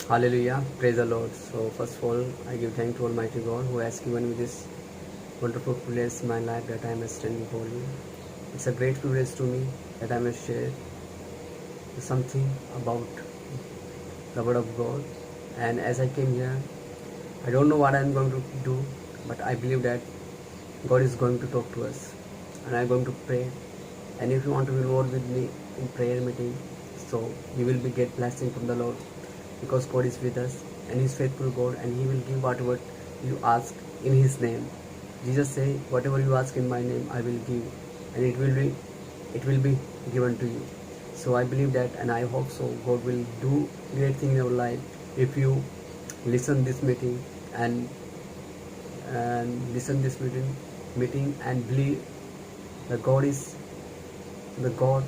Hallelujah, praise the Lord. So first of all, I give thanks to Almighty God who has given me this wonderful privilege in my life that I may stand before you. It's a great privilege to me that I may share something about the Word of God. And as I came here, I don't know what I'm going to do, but I believe that God is going to talk to us, and I'm going to pray. And if you want to be Lord with me in prayer meeting, so you will be get blessing from the Lord, because God is with us and He is faithful God, and He will give whatever you ask in His name. Jesus say, whatever you ask in my name, I will give, and it will be given to you. So I believe that, and I hope so. God will do great thing in your life if you listen this meeting and listen this meeting and believe that God is the God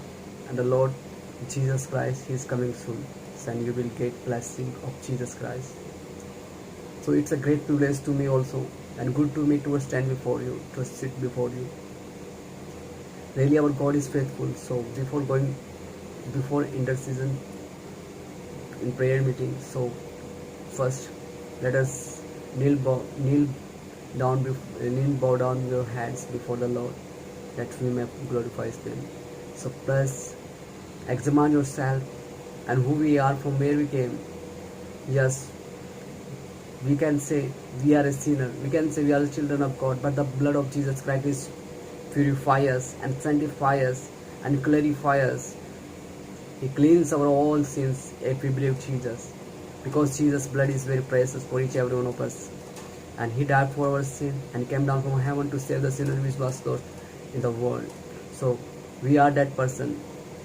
and the Lord Jesus Christ. He is coming soon, and you will get blessing of Jesus Christ. So it's a great privilege to me also, and good to me to stand before you, to sit before you. Really, our God is faithful. So before intercession in prayer meeting, so first let us kneel bow down your hands before the Lord, that we may glorify His name. So plus examine yourself and who we are, from where we came. Yes, we can say we are a sinner, we can say we are the children of God, but the blood of Jesus Christ is purify us and sanctify us and clarify us. He cleans our all sins if we believe Jesus, because Jesus' blood is very precious for each every one of us, and He died for our sin and came down from heaven to save the sinner which was lost in the world. So we are that person.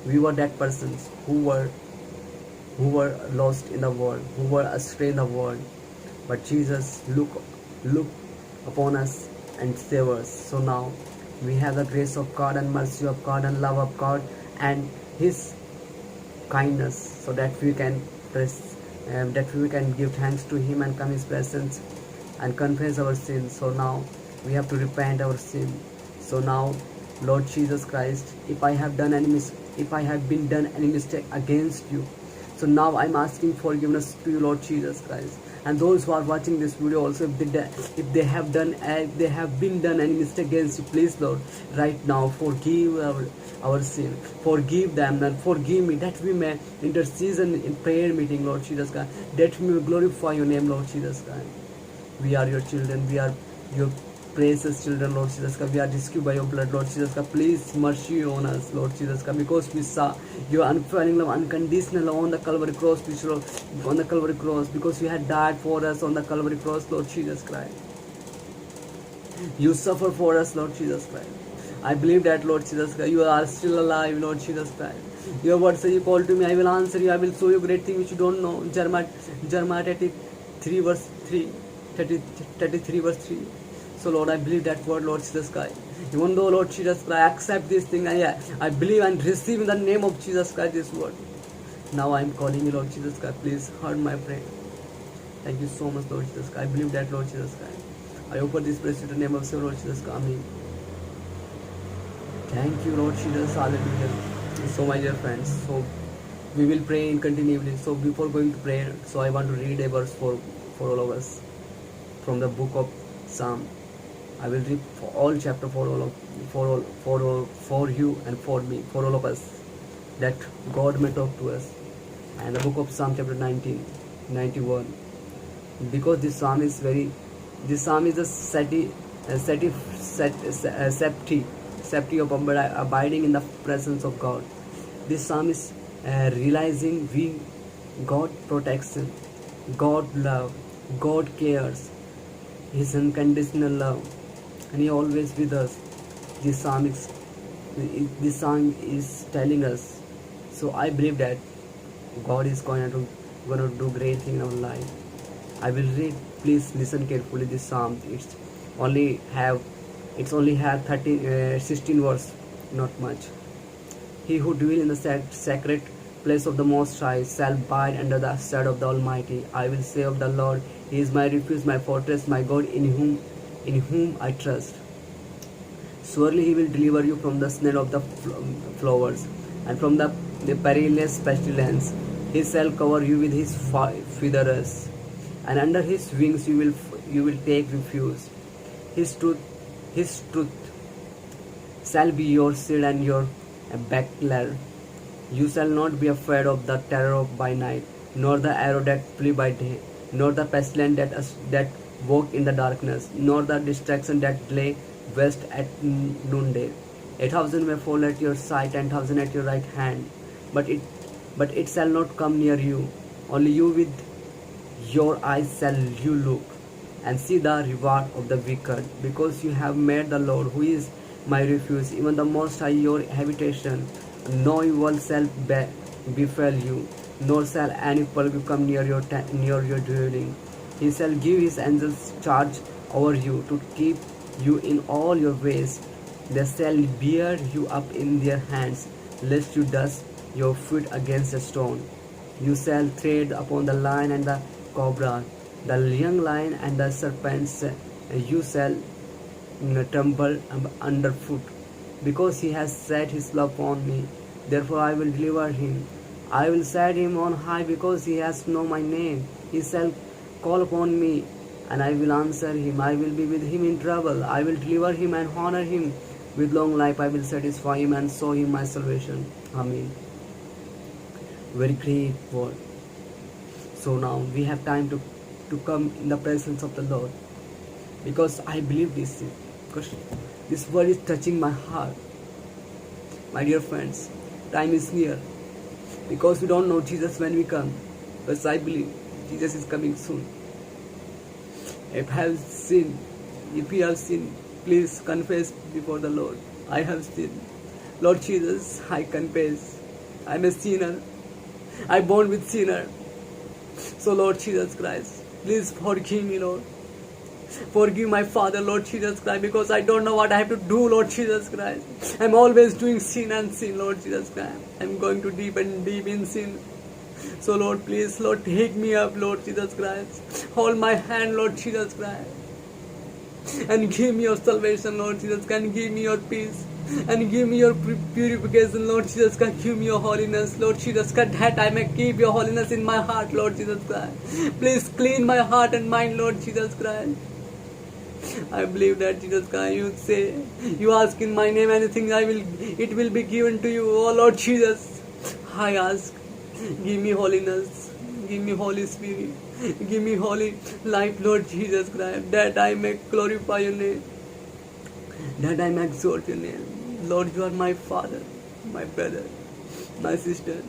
We were that persons who were lost in the world, who were astray in the world. But Jesus look upon us and save us. So now we have the grace of God and mercy of God and love of God and His kindness, so that we can give thanks to Him and come His presence and confess our sins. So now we have to repent our sin. So now, Lord Jesus Christ, if I have been done any mistake against you, so now I'm asking forgiveness to you, Lord Jesus Christ. And those who are watching this video also, if they have been done any mistake against you, please Lord, right now forgive our sin, forgive them and forgive me, that we may intercession in prayer meeting, Lord Jesus Christ, that we may glorify your name, Lord Jesus Christ. We are your children, we are your precious children, Lord Jesus Christ. We are rescued by your blood, Lord Jesus Christ. Please mercy on us, Lord Jesus Christ, because we saw your unfailing love, unconditional love on the Calvary cross, because you had died for us on the Calvary cross, Lord Jesus Christ. You suffer for us, Lord Jesus Christ. I believe that, Lord Jesus Christ, you are still alive, Lord Jesus Christ. Your word says, you call to me, I will answer you, I will show you great things which you don't know. Jeremiah 33 verse 3. 33 verse 3. So Lord, I believe that word, Lord Jesus Christ. Even though, Lord Jesus Christ, I accept this thing, I believe and receive in the name of Jesus Christ this word. Now I am calling you, Lord Jesus Christ. Please heard my prayer. Thank you so much, Lord Jesus Christ. I believe that, Lord Jesus Christ. I open this prayer in the name of the Lord Jesus Christ. Amen. Thank you, Lord Jesus. Hallelujah. So my dear friends, so we will pray in continually. So before going to prayer, so I want to read a verse for all of us from the book of Psalm. I will read for all chapter for you and for me, for all of us, that God may talk to us. And the book of Psalm chapter 19, 91. Because this psalm is a safety of abiding in the presence of God. This psalm is realizing God protection, God love, God cares, His unconditional love, and He always with us. This psalm is telling us. So I believe that God is going to do great thing in our life. I will read. Please listen carefully. This psalm, it's only have 16 verse, not much. He who dwells in the sacred place of the Most High shall abide under the shadow of the Almighty. I will say of the Lord, He is my refuge, my fortress, my God, in whom I trust. Surely He will deliver you from the snare of the flowers, and from the perilous pestilence. He shall cover you with his feathers, and under his wings you will take refuge. His truth shall be your shield and your buckler. You shall not be afraid of the terror by night, nor the arrow that flee by day, nor the pestilence that walk in the darkness, nor the destruction that lay waste at noonday. 8,000 may fall at your side, 10,000 at your right hand, but it shall not come near you. Only you with your eyes shall you look, and see the reward of the wicked, because you have made the Lord, who is my refuge, even the Most High, your habitation. No evil shall befall you, nor shall any plague come near your dwelling. He shall give his angels charge over you to keep you in all your ways. They shall bear you up in their hands, lest you dash your foot against a stone. You shall tread upon the lion and the cobra, the young lion and the serpents. You shall trample underfoot, because he has set his love on me. Therefore I will deliver him. I will set him on high, because he has known my name. He shall call upon me, and I will answer him. I will be with him in trouble. I will deliver him and honor him. With long life I will satisfy him and show him my salvation. Amen. Very great word. So now we have time to come in the presence of the Lord, because I believe this. Because this word is touching my heart. My dear friends, time is near, because we don't know Jesus when we come, but I believe Jesus is coming soon. If we have sinned, please confess before the Lord. I have sinned. Lord Jesus, I confess. I am a sinner. I born with sinner. So Lord Jesus Christ, please forgive me, Lord. Forgive my father, Lord Jesus Christ, because I don't know what I have to do, Lord Jesus Christ. I'm always doing sin and sin, Lord Jesus Christ. I'm going to deep and deep in sin. So Lord, please, Lord, take me up, Lord Jesus Christ. Hold my hand, Lord Jesus Christ. And give me your salvation, Lord Jesus Christ. And give me your peace. And give me your purification, Lord Jesus Christ. Give me your holiness, Lord Jesus Christ, that I may keep your holiness in my heart, Lord Jesus Christ. Please clean my heart and mind, Lord Jesus Christ. I believe that Jesus Christ, you say, you ask in my name anything, it will be given to you. Oh Lord Jesus, I ask, give me holiness, give me Holy Spirit, give me holy life, Lord Jesus Christ, that I may glorify your name, that I may exalt your name. Lord, you are my Father, my brother, my sister.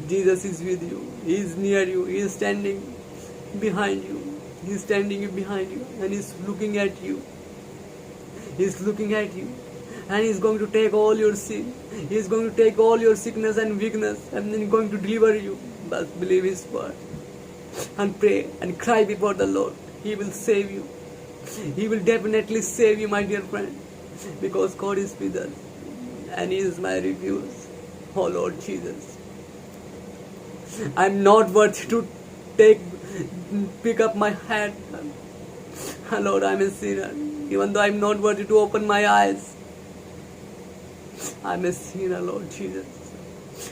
Jesus is with you. He is near you. He is standing behind you. He is standing behind you, and He is looking at you. He is looking at you, and He is going to take all your sin. He is going to take all your sickness and weakness, and then going to deliver you. But believe His word and pray and cry before the Lord. He will save you. He will definitely save you, my dear friend, because God is with us, and He is my refuge. Oh Lord Jesus, I am not worthy to pick up my hand. Lord, I am a sinner. Even though I am not worthy to open my eyes, I am a sinner, Lord Jesus.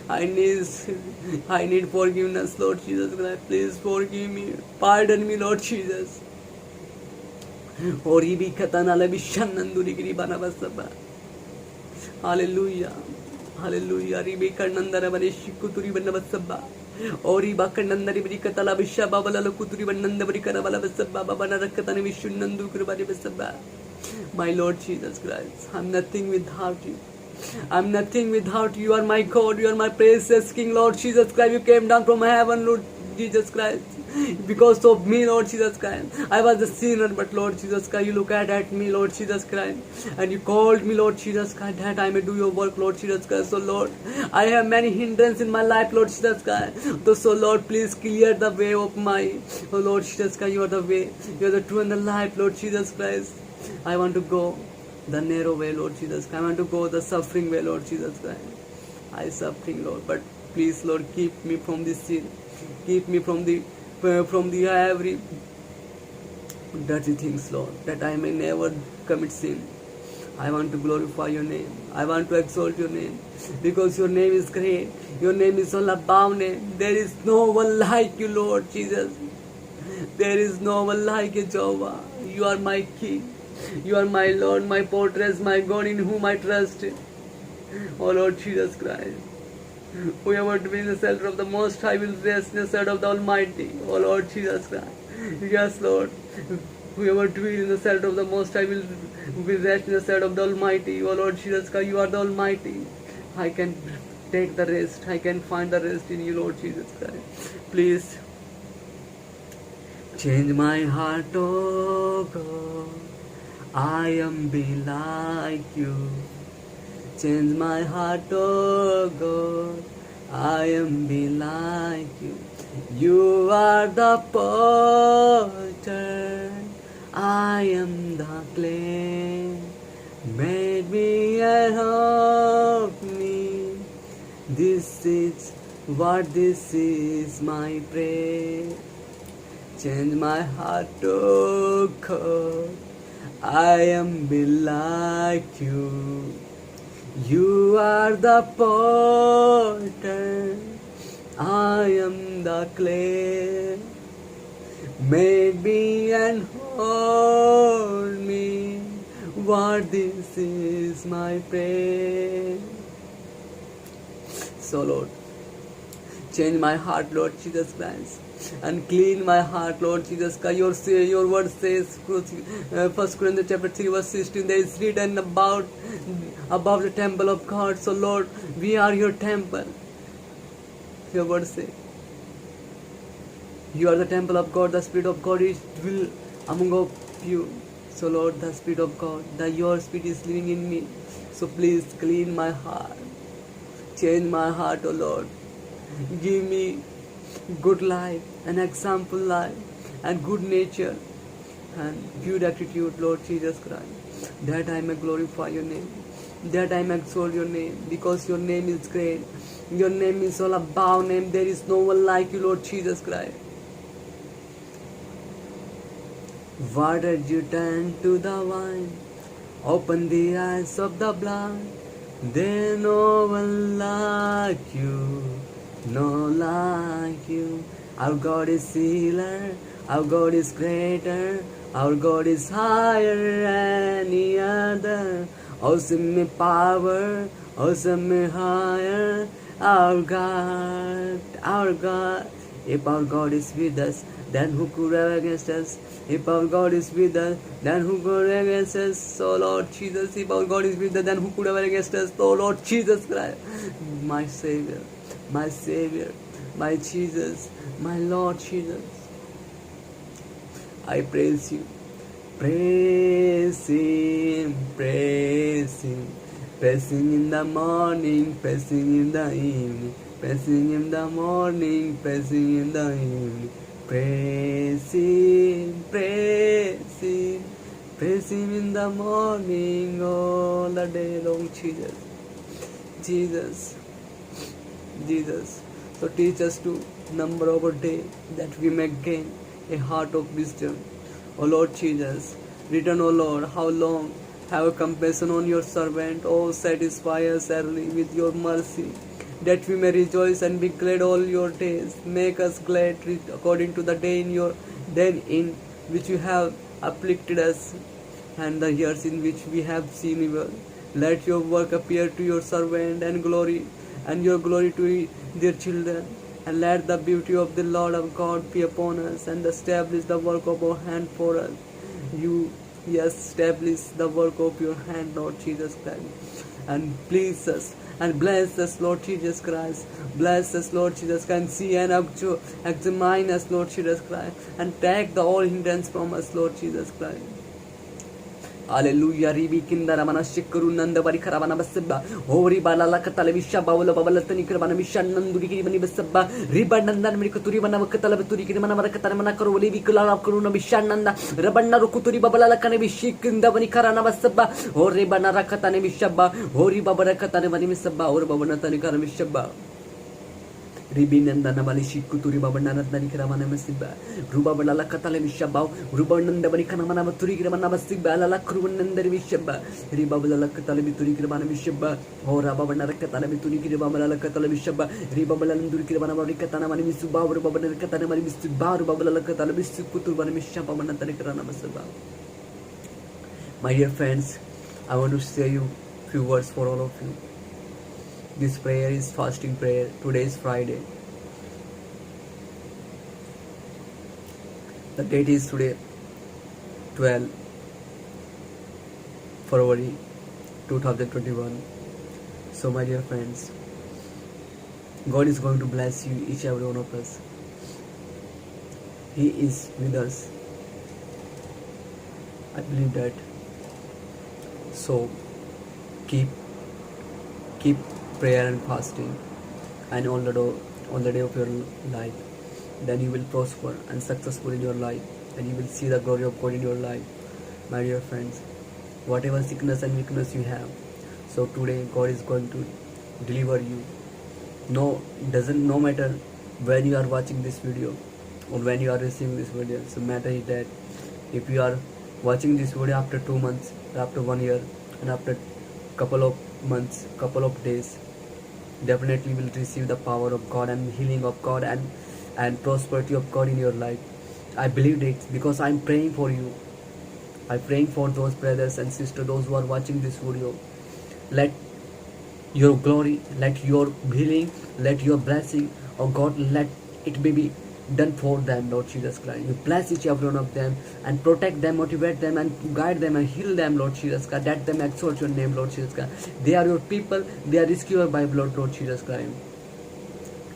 I need forgiveness, Lord Jesus Christ. Please forgive me. Pardon me, Lord Jesus. Hallelujah. Hallelujah. Ori bakandandari brikatala bisha babala kuturi bandanda brikara bala basabba babana rakatani vishunandu kurubari basabba. My Lord Jesus Christ, I'm nothing without you. I'm nothing without you. You are my God. You are my precious King, Lord Jesus Christ. You came down from heaven, Lord Jesus Christ, because of me, Lord Jesus Christ. I was a sinner, but Lord Jesus Christ, you look at me, Lord Jesus Christ, and you called me, Lord Jesus Christ, that I may do your work, Lord Jesus Christ. So Lord, I have many hindrances in my life, Lord Jesus Christ. So Lord, please clear the way of my, oh Lord Jesus Christ, you are the way, you are the truth and the life, Lord Jesus Christ. I want to go the narrow way, Lord Jesus Christ. I want to go the suffering way, Lord Jesus Christ. I suffering, Lord, but please, Lord, keep me from this sin. Keep me from the every dirty things, Lord, that I may never commit sin. I want to glorify your name. I want to exalt your name because your name is great. Your name is all above name. There is no one like you, Lord Jesus. There is no one like you, Jehovah. You are my King. You are my Lord, my fortress, my God in whom I trust. Oh Lord Jesus Christ. Whoever dwells in the shelter of the Most High will rest in the shadow of the Almighty. Oh Lord Jesus Christ. Yes, Lord. Whoever dwells in the shelter of the Most High will rest in the shadow of the Almighty. Oh Lord Jesus Christ, you are the Almighty. I can take the rest. I can find the rest in you, Lord Jesus Christ. Please change my heart, oh God. I am be like you. Change my heart, oh God. I am be like you. You are the potter. I am the clay. Made me and help me. This is my prayer. Change my heart, oh God. I am be like you. You are the potter. I am the clay. Made me and hold me. What this is my prayer. So Lord, change my heart, Lord Jesus Christ, and clean my heart, Lord Jesus Christ. Your word says, 1 Corinthians chapter 3 verse 16, there is written about the temple of God. So Lord, we are your temple. Your word says, you are the temple of God. The Spirit of God is will among of you. So Lord, the Spirit of God, your Spirit is living in me. So please clean my heart. Change my heart, O Lord. Give me good life, an example life, and good nature, and good attitude, Lord Jesus Christ, that I may glorify your name, that I may exalt your name, because your name is great. Your name is all above name. There is no one like you, Lord Jesus Christ. Water you turn to the wine, open the eyes of the blind. There no one like you, no like you. Our God is healer, our God is greater, our God is higher than any other. Awesome in power, awesome in higher. Our God, our God. If our God is with us, then who could rebel against us? If our God is with us, then who could rebel against us? So Lord Jesus, if our God is with us, then who could rebel against us? So Lord Jesus Christ, my Savior, my Savior, my Jesus, my Lord Jesus, I praise you. Praise Him, praise Him. Praising in the morning, praising in the evening, praising in the morning, praising in the evening. Praise Him, praise Him, praise Him in the morning, all the day long. Jesus, Jesus, Jesus. So teach us to number our day, that we may gain a heart of wisdom. O Lord Jesus, return, O Lord, how long? Have compassion on your servant. Oh, satisfy us early with your mercy, that we may rejoice and be glad all your days. Make us glad according to the day in which you have afflicted us, and the years in which we have seen evil. Let your work appear to your servant, and your glory to their children. And let the beauty of the Lord of God be upon us, and establish the work of our hand for us. Yes, establish the work of your hand, Lord Jesus Christ. And please us and bless us, Lord Jesus Christ. Bless us, Lord Jesus Christ. And see and examine us, Lord Jesus Christ. And take the all hindrance from us, Lord Jesus Christ. Hallelujah. Ribi kindara mana shikuru nanda bari karabana basabba. Ori balala katala visha bawla babalatani karabana vishan nanduri kiri mani basabba. Riba nandan mirikuturi mana vakatala baturi kiri mana varakatana mana karoli vikula kuruna vishan nanda. Rabanna rukuturi babalala kane vishikinda bani karana basabba. Ori bana rakatane vishabba. Ori babarakatane bani misabba. Ori babana tani karana vishabba. Ribinanda Namali Shikuturi Babanana Nanikramana Masiba, Ruba Balala Katale Vishabao, Rubananda Barikanamana Turi Gramana Sibala Krunanda Vishaba, Ribabala Katalibituri Gramana Vishaba, or Rabana Katalabituri Gramala Katalabishaba, Ribabalanduri Gramana Katana Misuba, Babana Katana Misuba, Babala Katalabisukutu Banamishaba Manatarikrana Masaba. My dear friends, I want to say you few words for all of you. This prayer is fasting prayer. Today is Friday. The date is today 12 February 2021. So my dear friends, God is going to bless you, each and every one of us. He is with us. I believe that. So keep prayer and fasting and on the day of your life. Then you will prosper and successful in your life, and you will see the glory of God in your life. My dear friends, whatever sickness and weakness you have, so today God is going to deliver you. No matter when you are watching this video or when you are receiving this video. So matter is that if you are watching this video after 2 months, after 1 year, and after couple of months, couple of days, definitely will receive the power of God and healing of God and prosperity of God in your life. I believe it because I'm praying for you. I'm praying for those brothers and sisters, those who are watching this video. Let your glory, let your healing, let your blessing, oh God, let it be done for them, Lord Jesus Christ. You bless each every one of them and protect them, motivate them and guide them and heal them, Lord Jesus Christ. Let them exalt your name, Lord Jesus Christ. They are your people, they are rescued by blood, Lord Jesus Christ.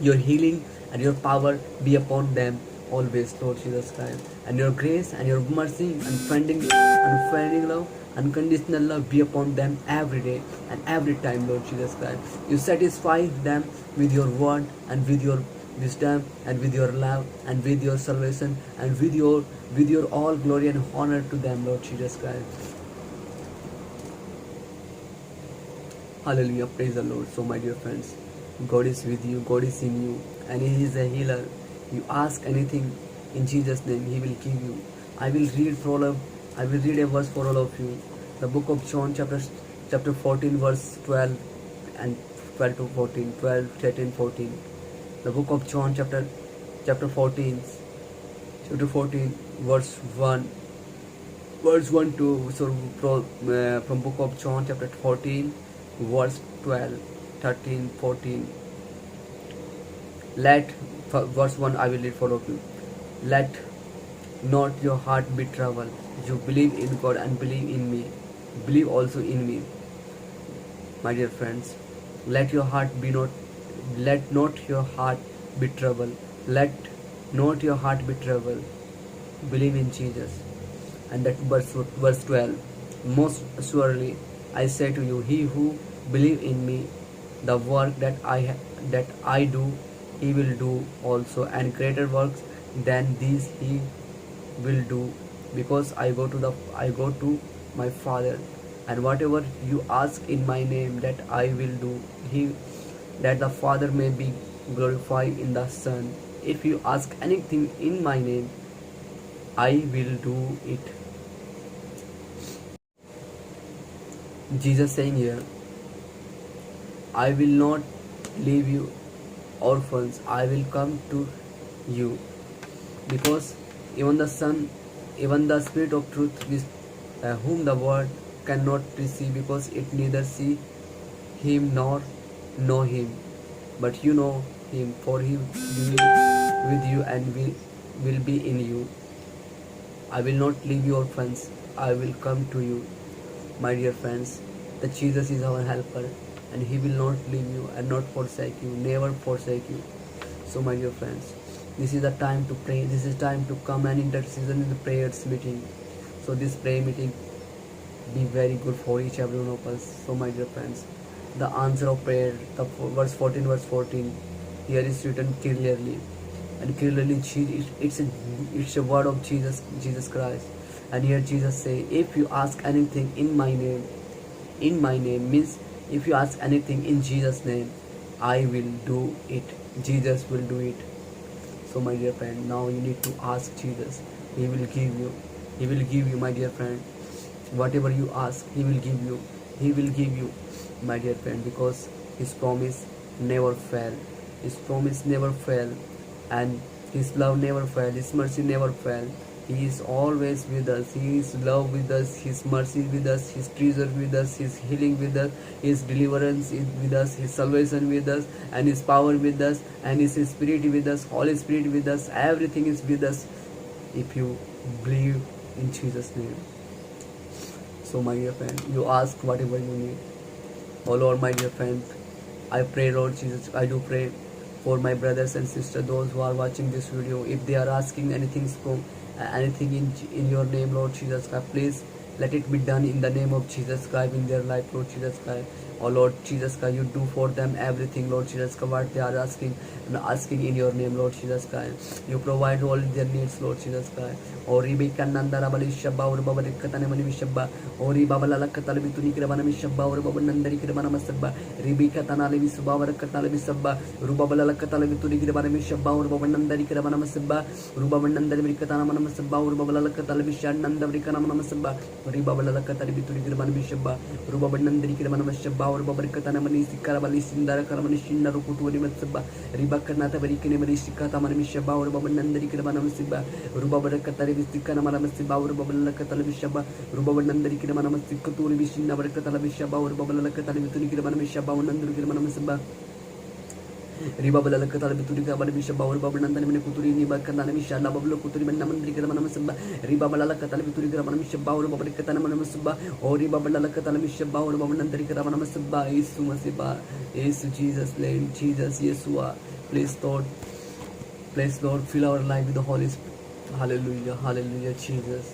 Your healing and your power be upon them always, Lord Jesus Christ. And your grace and your mercy and unfailing love, unconditional love be upon them every day and every time, Lord Jesus Christ. You satisfy them with your word and with your wisdom and with your love and with your salvation and with your all glory and honor to them, Lord Jesus Christ. Hallelujah, praise the Lord. So my dear friends, God is with you, God is in you, and He is a healer. You ask anything in Jesus' name, He will give you. I will read a verse for all of you. The book of John chapter 14 verse 12 and 12 to 14, 12, 13, 14. The book of John chapter 14 verse 1 to from book of John chapter 14 verse 12, 13, 14. Verse 1 I will read for all of you. Let not your heart be troubled. You believe in God and believe in me. Believe also in me. My dear friends, let not your heart be troubled. Let not your heart be troubled. Believe in Jesus. And that verse 12. Most surely I say to you, he who believe in me, the work that I do, he will do also, and greater works than these he will do, because I go to my Father. And whatever you ask in my name, that I will do, that the Father may be glorified in the Son. If you ask anything in my name, I will do it. Jesus saying here, I will not leave you orphans, I will come to you. Because even the Son, even the Spirit of truth, whom the world cannot receive, because it neither see him nor know him, but you know him, for he will with you and will be in you. I will not leave you orphans, I will come to you. My dear friends, that Jesus is our helper, and he will not leave you and not forsake you, never forsake you. So my dear friends, this is the time to pray, this is time to come and intercession in the prayers meeting. So this prayer meeting be very good for each every one of us. So my dear friends, the answer of prayer, the verse 14, here is written clearly, and clearly it's a word of Jesus Christ. And here Jesus say, if you ask anything in my name means if you ask anything in Jesus' name, I will do it. Jesus will do it. So my dear friend, now you need to ask Jesus. He will give you. He will give you, my dear friend. Whatever you ask, He will give you. He will give you, my dear friend, because His promise never fail. His promise never fail, and His love never fail. His mercy never fail. He is always with us. His love with us. His mercy with us. His treasure with us. His healing with us. His deliverance is with us. His salvation with us, and His power with us, and His Spirit with us. Holy Spirit with us. Everything is with us if you believe in Jesus' name. So my dear friend, you ask whatever you need. Oh Lord, my dear friend, I pray, Lord Jesus, I do pray for my brothers and sisters, those who are watching this video. If they are asking anything from anything in your name, Lord Jesus Christ, please let it be done in the name of Jesus Christ in their life, Lord Jesus Christ. Oh Lord Jesus Christ, you do for them everything, Lord Jesus Christ, what they are asking and asking in your name, Lord Jesus Christ. You provide all their needs, Lord Jesus Christ. Or Rebecca Nandara Shabba or Baba Katanamani Shabba, or Babala Katalabituni Krabanami Shabba or Baba Nandari Krabanama Sabba, Rebecca Tanali Subaba Katalabi Sabba, Rubabala Katalabituni Krabanami Shabba or Baba Nandari Krabanama Sabba, Rubabanandari Katanama Sabba, or Babala Katalabishan Nandari Kanama Sabba, Ribabala Katalabituni Krabanami Shabba, Rubabanandari Krabanama Shabba, or Baba Katanamani Sikarabali Sindara Karamanishina Rukuturi Matsaba, Ribakanata Varikinamari Shikatamani Shabba, or Baba Nandari Krabanama Sabba, Rubaba Katari. Masti Bauer Babala Katalabishaba, Rubabanandari Kiramanamasti Kuturi Vishina Katalabishaba, or Babala Katalabituni Kiramanamishaba, Nandu Kiramanamsaba, Ribabala Katalabituka, Bishaba, or Babanandani Kuturi, Nibakanamisha, Bablu Kuturi, Namandri Kiramanamsaba, Ribabala Katalabituri Kiramanamishaba, or Babakatanamanamsaba, or Ribabala Katalabishaba, or Babanandari Kiramanamsaba, Isu Masiba, Isu Jesus, name, Jesus, Yesua, please Lord, fill our life with the Holy Spirit. Hallelujah, hallelujah, Jesus.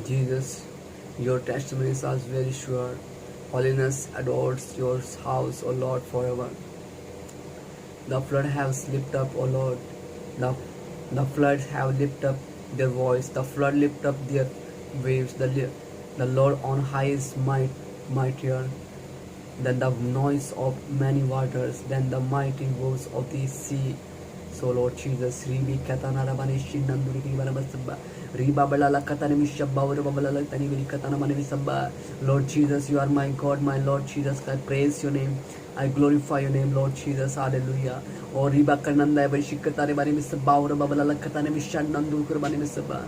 Jesus, your testimonies are very sure. Holiness adores your house, O Lord, forever. The flood have slipped up, O Lord. The floods have lifted up their voice. The flood lift up their waves. The Lord on high is mightier than the noise of many waters, than the mighty waves of the sea. So Lord Jesus, Ribi Katana Rabanishin Nanduri Barabasaba, Riba Balala Katanimishabba, Rabalala Tanivili Katana Manivisaba. Lord Jesus, you are my God, my Lord Jesus. I praise your name. I glorify your name, Lord Jesus. Hallelujah. O Riba Kananda Bashikatari Barimisaba, Rabalala Katanimishan Nandu Kurbanisaba.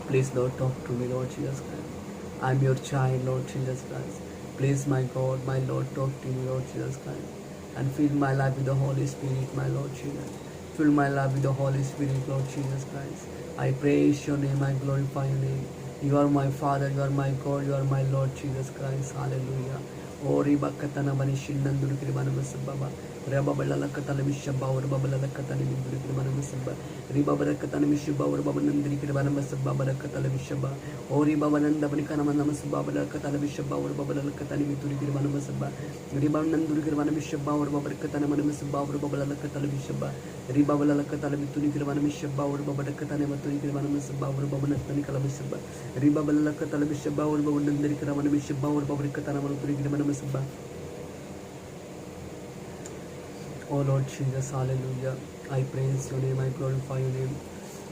Please, Lord, talk to me, Lord Jesus Christ. I am your child, Lord Jesus Christ. Please, my God, my Lord, talk to me, Lord Jesus Christ. And fill my life with the Holy Spirit, my Lord Jesus. Fill my life with the Holy Spirit, Lord Jesus Christ. I praise your name, I glorify your name. You are my Father, you are my God, you are my Lord Jesus Christ. Hallelujah. O riba katana bani shinnan duru kiribana masababa. Raba balala katana mishabba or babalala katana duru kiribana masabba. Riba barakatana mishabba or babanandri kiribana masabba barakatala mishabba. O riba bananda bani kana mana masabba barakatala mishabba or babalala katana mituri kiribana masabba. Riba nanduru kiribana mishabba or babarakatana mana masabba or babalala katala mishabba. Riba balala katala mituri kiribana mishabba or babarakatana maturi kiribana masabba or babanatani kala mishabba. Riba balala katala mishabba or babanandri kiribana mishabba or babarakatana maturi kiribana masabba. Oh Lord Jesus, hallelujah. I praise your name, I glorify your name.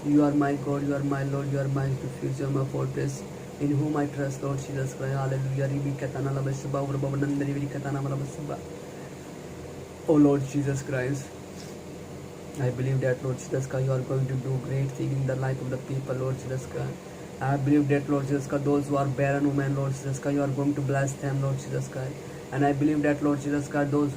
You are my God, you are my Lord, you are my refuge, you are my fortress, in whom I trust, Lord Jesus Christ. Hallelujah. Oh Lord Jesus Christ, I believe that, Lord Jesus Christ, you are going to do great things in the life of the people, Lord Jesus Christ. I believe that, Lord Jesus Christ, those who are barren women, Lord Jesus Christ, you are going to bless them, Lord Jesus Christ. And I believe that, Lord Jesus Christ, those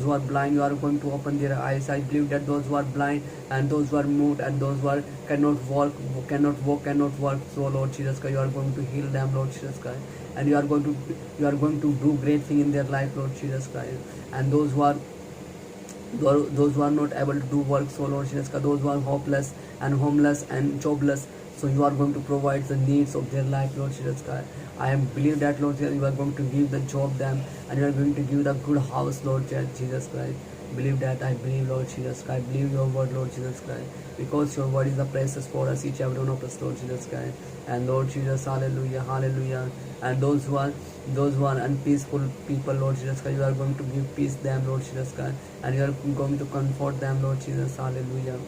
who are blind, you are going to open their eyes. I believe that those who are blind and those who are mute and those who are cannot walk, so Lord Jesus Christ, you are going to heal them, Lord Jesus Christ. And you are going to do great thing in their life, Lord Jesus Christ. And those who are not able to do work, so Lord Jesus Christ, those who are hopeless and homeless and jobless, so you are going to provide the needs of their life, Lord Jesus Christ. I am believe that, Lord Jesus, you are going to give the job them, and you are going to give the good house, Lord Jesus Christ. believe that. I believe, Lord Jesus Christ. I believe your word, Lord Jesus Christ, because your word is the precious for us, each every one of us, Lord Jesus Christ. And Lord Jesus, hallelujah, hallelujah. And those who are unpeaceful people, Lord Jesus Christ, you are going to give peace them, Lord Jesus Christ, and you are going to comfort them, Lord Jesus, hallelujah.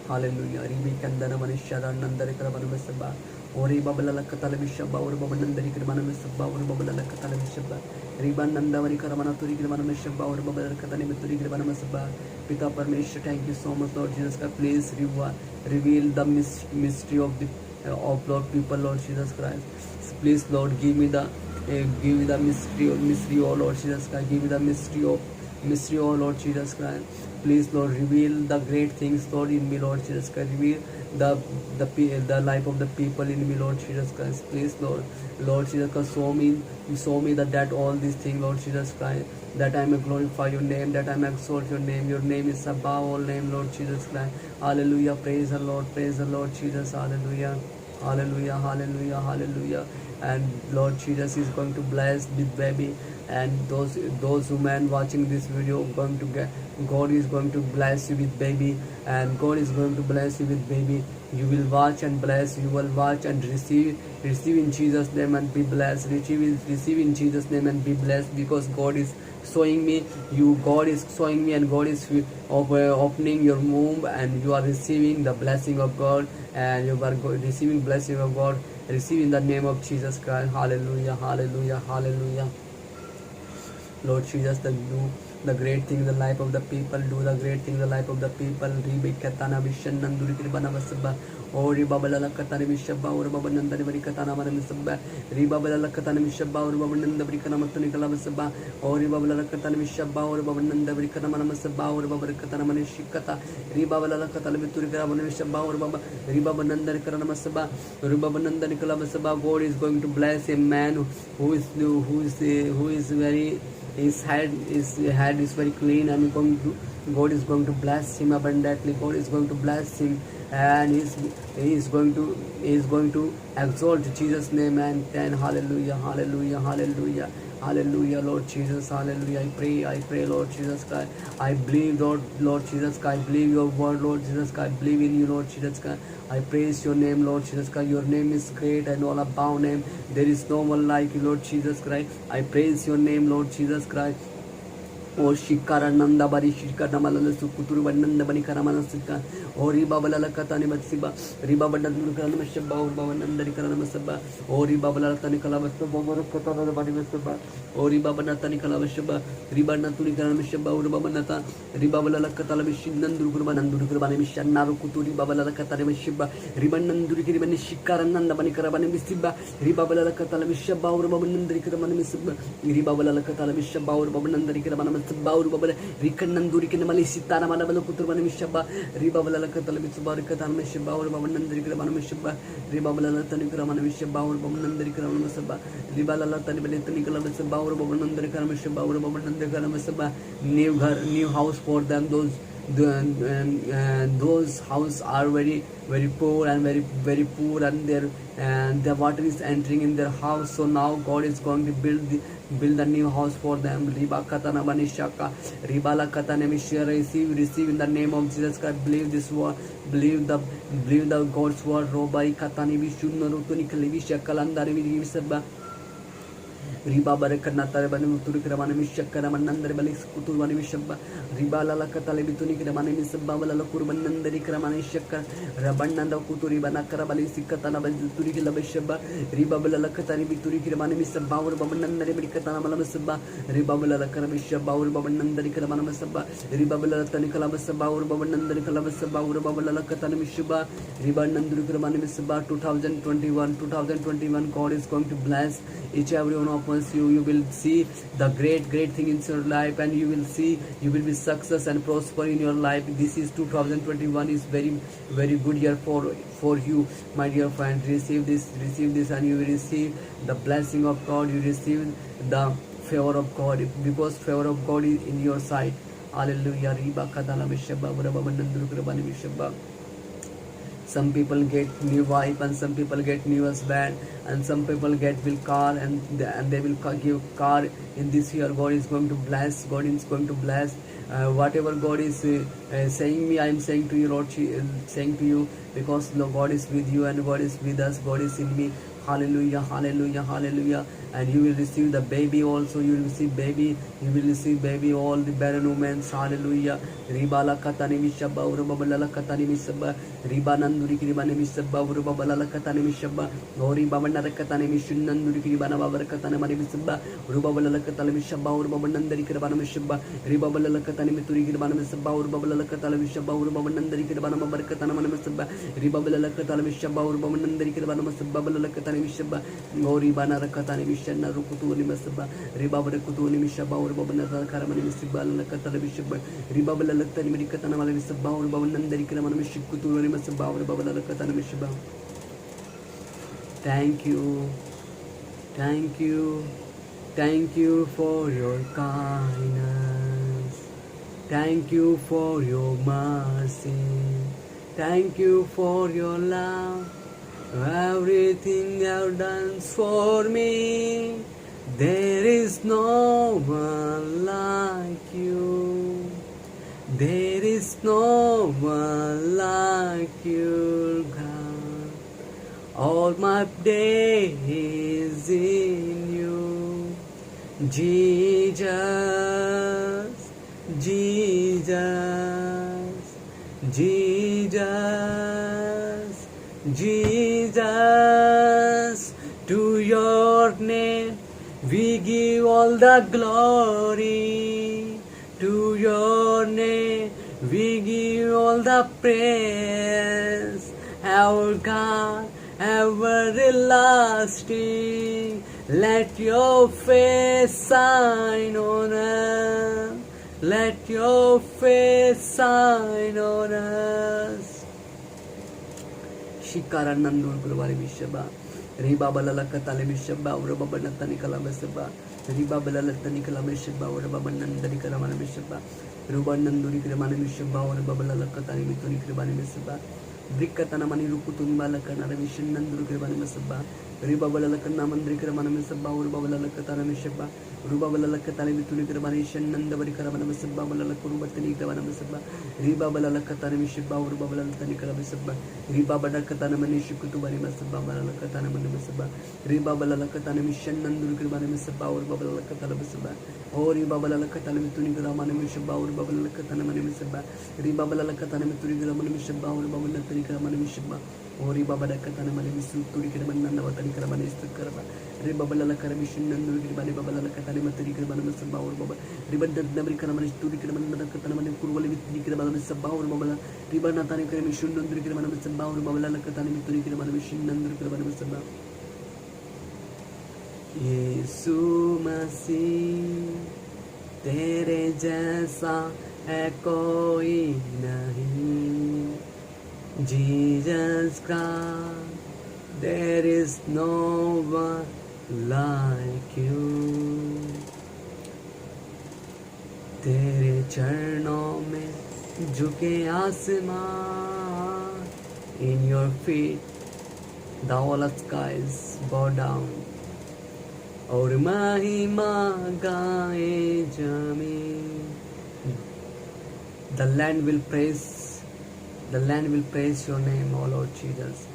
Hallelujah. Ribi kandana manishara nandari krabana mesaba. Ori babala katala bishaba or babanandari krabana mesaba or babala katala bishaba. Riban nandawari krabana turi krabana mesaba or babala katani mituri krabana mesaba. Pita Parmeshwar, thank you so much, Lord Jesus Christ. Please reveal the mystery of the of Lord people, Lord Jesus Christ. Please, Lord, give me the mystery, oh Lord Jesus Christ. Give me the mystery, oh Lord Jesus Christ. Please, Lord, reveal the great things, Lord, in me, Lord Jesus Christ. Reveal the life of the people in me, Lord Jesus Christ. Please, Lord Jesus Christ, show me that all these things, Lord Jesus Christ, that I may glorify your name, that I may exalt your name. Your name is above all name, Lord Jesus Christ. Hallelujah. Praise the Lord Jesus. Hallelujah. Hallelujah, hallelujah, hallelujah. And Lord Jesus is going to bless this baby, and those women watching this video going to get, God is going to bless you with baby, and God is going to bless you with baby. You will watch and bless, you will watch and receive in Jesus name and be blessed. Receive in Jesus name and be blessed, because God is showing me you, God is showing me, and God is opening your womb, and you are receiving the blessing of God, and you are receiving blessing of God. Receive in the name of Jesus Christ. Hallelujah, hallelujah, hallelujah. Lord Jesus, do the great thing in the life of the people. Do the great thing in the life of the people. Ribikatana Vishan Nanduri Kiribana Vasaba. O Ribabala Katana Vishaba or Babananda Katana Manamisaba. Ribabala Katana Vishaba or Babananda Brikanamatunikala Vasaba. O Ribabala Katana Vishaba or Babananda Brikanamamasaba or Babakatana Manishikata. Ribabala Katalaviturika Vishaba or Baba Ribabananda Karamasaba. Ribabananda Nikalabasaba. God is going to bless a man who is very, his head is very clean, and God is going to bless him abundantly. God is going to bless him, and he is going to exalt Jesus name, and hallelujah, hallelujah, hallelujah, hallelujah. Lord Jesus, hallelujah. I pray, Lord Jesus Christ. I believe, Lord Jesus Christ. I believe your word, Lord Jesus Christ. I believe in you, Lord Jesus Christ. I praise your name, Lord Jesus Christ. Your name is great and all above name. There is no one like you, Lord Jesus Christ. I praise your name, Lord Jesus Christ. O Shikarananda Bari Shikanamalala Sukuturu Bananda Bani Karamanasika, O Ribabala Katani Matsiba, Ribabadan Karamasaba, or Babananda Karamasaba, O Ribabala Tanikalabasaba, Katana Banimasaba, O Ribabanatani Kalabashaba, Ribanatuni Karamashaba, or Babanata, Ribabala Katalamishin, Nandukurban and Dukurbanishan, Narukuturi, Babala Katarishiba, Ribanandurikiriban Shikarananda Bani Karabanimisiba, Ribabala Katalamisaba, or Babanandri Karamanimisiba, Ribabala Katalamisaba, or Babanandri Karaman. Baur Babala, Rikananduri Kinamalisitana Manabala Kuturban Mishaba, Ribabala Katalabisuba, Katan Mishaba, or Babanandri Mishaba, Ribabala Tanikaraman Mishaba, or Babanandri Karamasaba, Ribala Tanibalitani Kalamasa, or Babanandri Karamashaba, or Babanandri Karamasaba, new house for them. Those houses are very poor and very poor, and the water is entering in their house. So now God is going to build a new house for them. Riba Katana Banishaka, Ribala Katana Mishia, receive in the name of Jesus Christ. Believe this word, believe the God's word. Robai Katani Vishunu Rutuni Kalivisha Kalandari Visaba. Riba Barakanata Banuturi Kramana Mishakara Manandar Balis Kuturani Mishaba, Ribala Katalibituni Kramana Misabala Kurbanandari Kramana Shaka, Rabananda Kuturi Banakara Balisi Katana Baturi Labashaba, Ribabala Katari Bituri Kramana Misaba, Babanandari Katana Malamasaba, Ribabala Karabishaba, Babanandari Kramana Masaba, Ribabala Tanikalabasaba, Babanandari Kalabasaba, Babala Katana Mishaba, Ribananduri Kramana Misaba 2021, God is going to bless each every one of us. You will see the great thing in your life, and you will be success and prosper in your life. This is 2021 is very good year for you, my dear friend. Receive this, and you will receive the blessing of God. You receive the favor of God, because favor of God is in your sight. Hallelujah. Riba Kadala Mishaba, Rababanandru Krabani Mishaba. Some people get new wife, and some people get new husband, and some people get will car, and they will give car in this year. God is going to bless. God is going to bless. Whatever God is saying me, I am saying to you, Lord, saying to you, because God is with you and God is with us. God is in me. Hallelujah, hallelujah, hallelujah. And you will receive the baby also. You will receive baby. You will receive baby, all the barren women. Hallelujah. Ribala katani mishabba, urubabala katani mishabba, ribananduri kiribani mishabba, urubabala katani mishabba, ori babana katani mishunanduri kiribana babar katani mari mishabba, urubabala katani mishabba, urubabanandari kiribana mishabba, ribabala katani mituri kiribana mishabba, urubabala katani mishabba, urubabanandari kiribana babar katana mana mishabba, ribabala katani mishabba, urubabanandari kiribana mishabba, katani mishabba, ori banara katani mishanna rukutu ni mishabba, ribabara kutu ni mishabba, urubabana karamani mishabba, la katani mishabba, ribabala Thank you, thank you, thank you for your kindness, thank you for your mercy, thank you for your love, everything you have done for me. There is no one like you. There is no one like you, God. All my days in you, Jesus, Jesus, Jesus, Jesus. To your name we give all the glory. To your name we give all the praise. Our God, everlasting, let your face shine on us. Let your face shine on us. Shikara Nandur Gurubari Vishaba. Riba Balala Katale Vishaba, Urababana Tanikala Mesaba. Riba Balalata Nicola Mishaba, or Babanan Daricaramana Mishaba, Rubananduri Kramana Mishaba, or Babalala Katani Mituni Kribani Misaba, Brikatanamani Rukutun Balakana Mission and Durkribani Misaba, Riba Balalakanaman Dikramana Misaba, or Babalala Katana Mishaba, Rubabala Katani Mituni Kramanation and the Varikaramana Misaba, Kurubatani Kravana Misaba, Riba Balalakatani Mishaba, or Babalatani Kravasaba, Riba Badakatana Manishukutuani Masaba, Balalakatana Manisaba, Riba Balalakatana Mission and Durkribani Misaba, or Babalakatalabasaba, or Ribabala Katana Mituni Gramana Mishaba, or Babalakatana Manisaba, Ribabala Katana Mituri Gramana Mishaba, or Babalatani Kramana Mishaba, or Ribabada Katana Manisu, Turikaman and Vatani Kramanis to Karaba, Ribabala Karamishin and Ribani Babala Katana Maturi Kramana Masaba, or Baba, Riban the Nabrikamanis, Turikaman, Katana Kurwali with Nikrama Saba, or Babala, Ribanatani Kramishin and Rikramana Masaba, or Babala Katana Mituri Kramana Machine and Rikramana Masaba. यीशु मसीह तेरे जैसा है कोई नहीं. Jesus Christ, there is no one like you. तेरे चरणों में झुके आसमान. In your feet the whole skies bow down. और महिमा गाए जमीन. The land will praise your name, O Lord Jesus.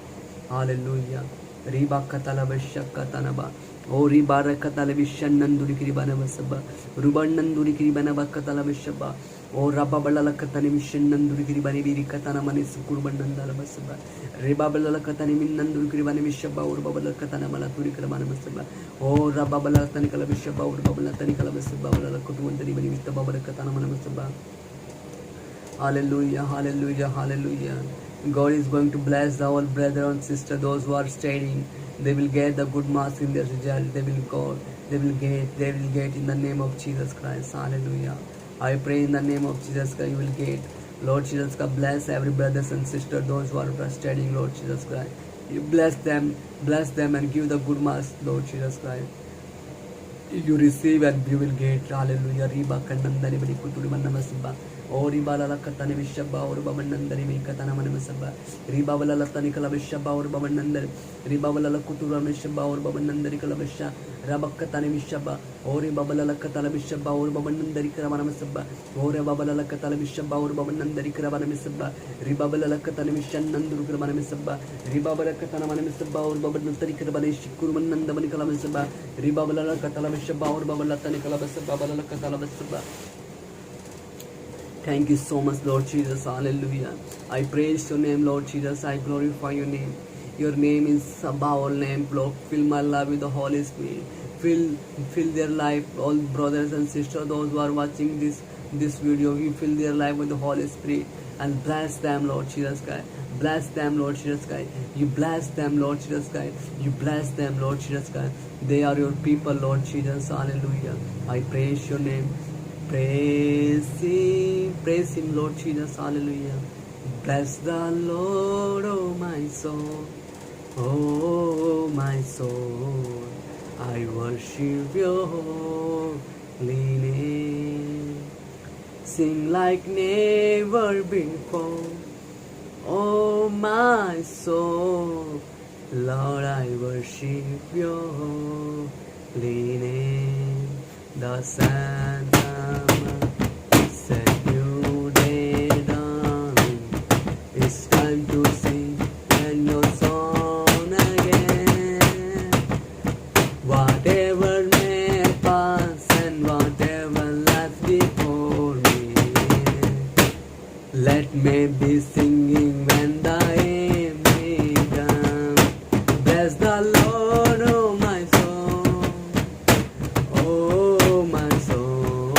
Hallelujah. Riba katala bashaka tanaba. O riba rakatala vishananduri kiribana basaba. Rubananduri kiribana bakatala bashaba. O rabba balala katani mishananduri kiribani biri katana manis kurbanandala basaba. Riba balala katani minanduri kiribani bishaba. O rabba katana malaturi kirabana basaba. O rabba balala tanikala bishaba. O rabba balala tanikala basaba. O rabba kutuandari bani bistaba barakatana manabasaba. Hallelujah, hallelujah, hallelujah. God is going to bless the whole brother and sister, those who are studying. They will get the good marks in their result. They will get in the name of Jesus Christ. Hallelujah. I pray in the name of Jesus Christ, you will get. Lord Jesus Christ, bless every brothers and sister, those who are studying, Lord Jesus Christ. You bless them and give the good marks, Lord Jesus Christ. You receive and you will get. Hallelujah. Riba kandandari bari kuturi mannamasba. O ribala la katani bishaba or babanandari me katana manamsaba. Ribabala la tanikala bishaba or babanandar. Ribabala la kutura mishaba or babanandari kalabisha. Rabakatani bishaba. O ribabala la katala bishaba or babanandari karamanamsaba. O ribabala la katala bishaba or babanandari karamanamsaba. Ribabala la katani mishan nandur karamanamsaba. Ribabala katana manamsaba or babanandari karabanish kurumanandamani kalamsaba. Ribabala la katala bishaba or babalatani kalabasaba la katala basaba. Thank you so much, Lord Jesus. Hallelujah. I praise your name, Lord Jesus. I glorify your name. Your name is above all name, Lord. Fill my life with the Holy Spirit. Fill their life, all brothers and sisters, those who are watching this video. You fill their life with the Holy Spirit and bless them, Lord Jesus Christ. Bless them, Lord Jesus Christ. You bless them, Lord Jesus Christ. You bless them, Lord Jesus Christ. They are your people, Lord Jesus. Hallelujah. I praise your name. Praise him, Lord Jesus, hallelujah. Bless the Lord, oh my soul, oh my soul. I worship your holy name. Sing like never before, oh my soul. Lord, I worship your holy name. The Santa said you did it's time to sing and your song again. Whatever may pass and whatever lies before me, let me be singing when the aim began. Bless the Lord, oh my soul, oh my soul.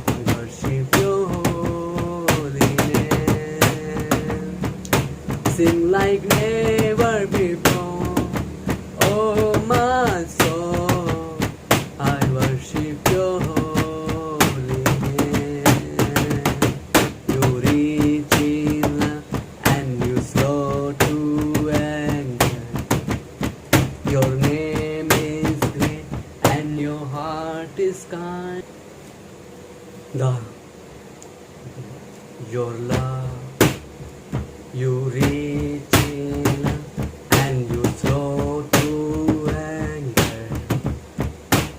I worship your holy name. Sing like never before, oh my soul. I worship your holy name. You reach in love and you slow to anger. Your name is great and your heart is kind. Your love, you reach in and you slow to anger.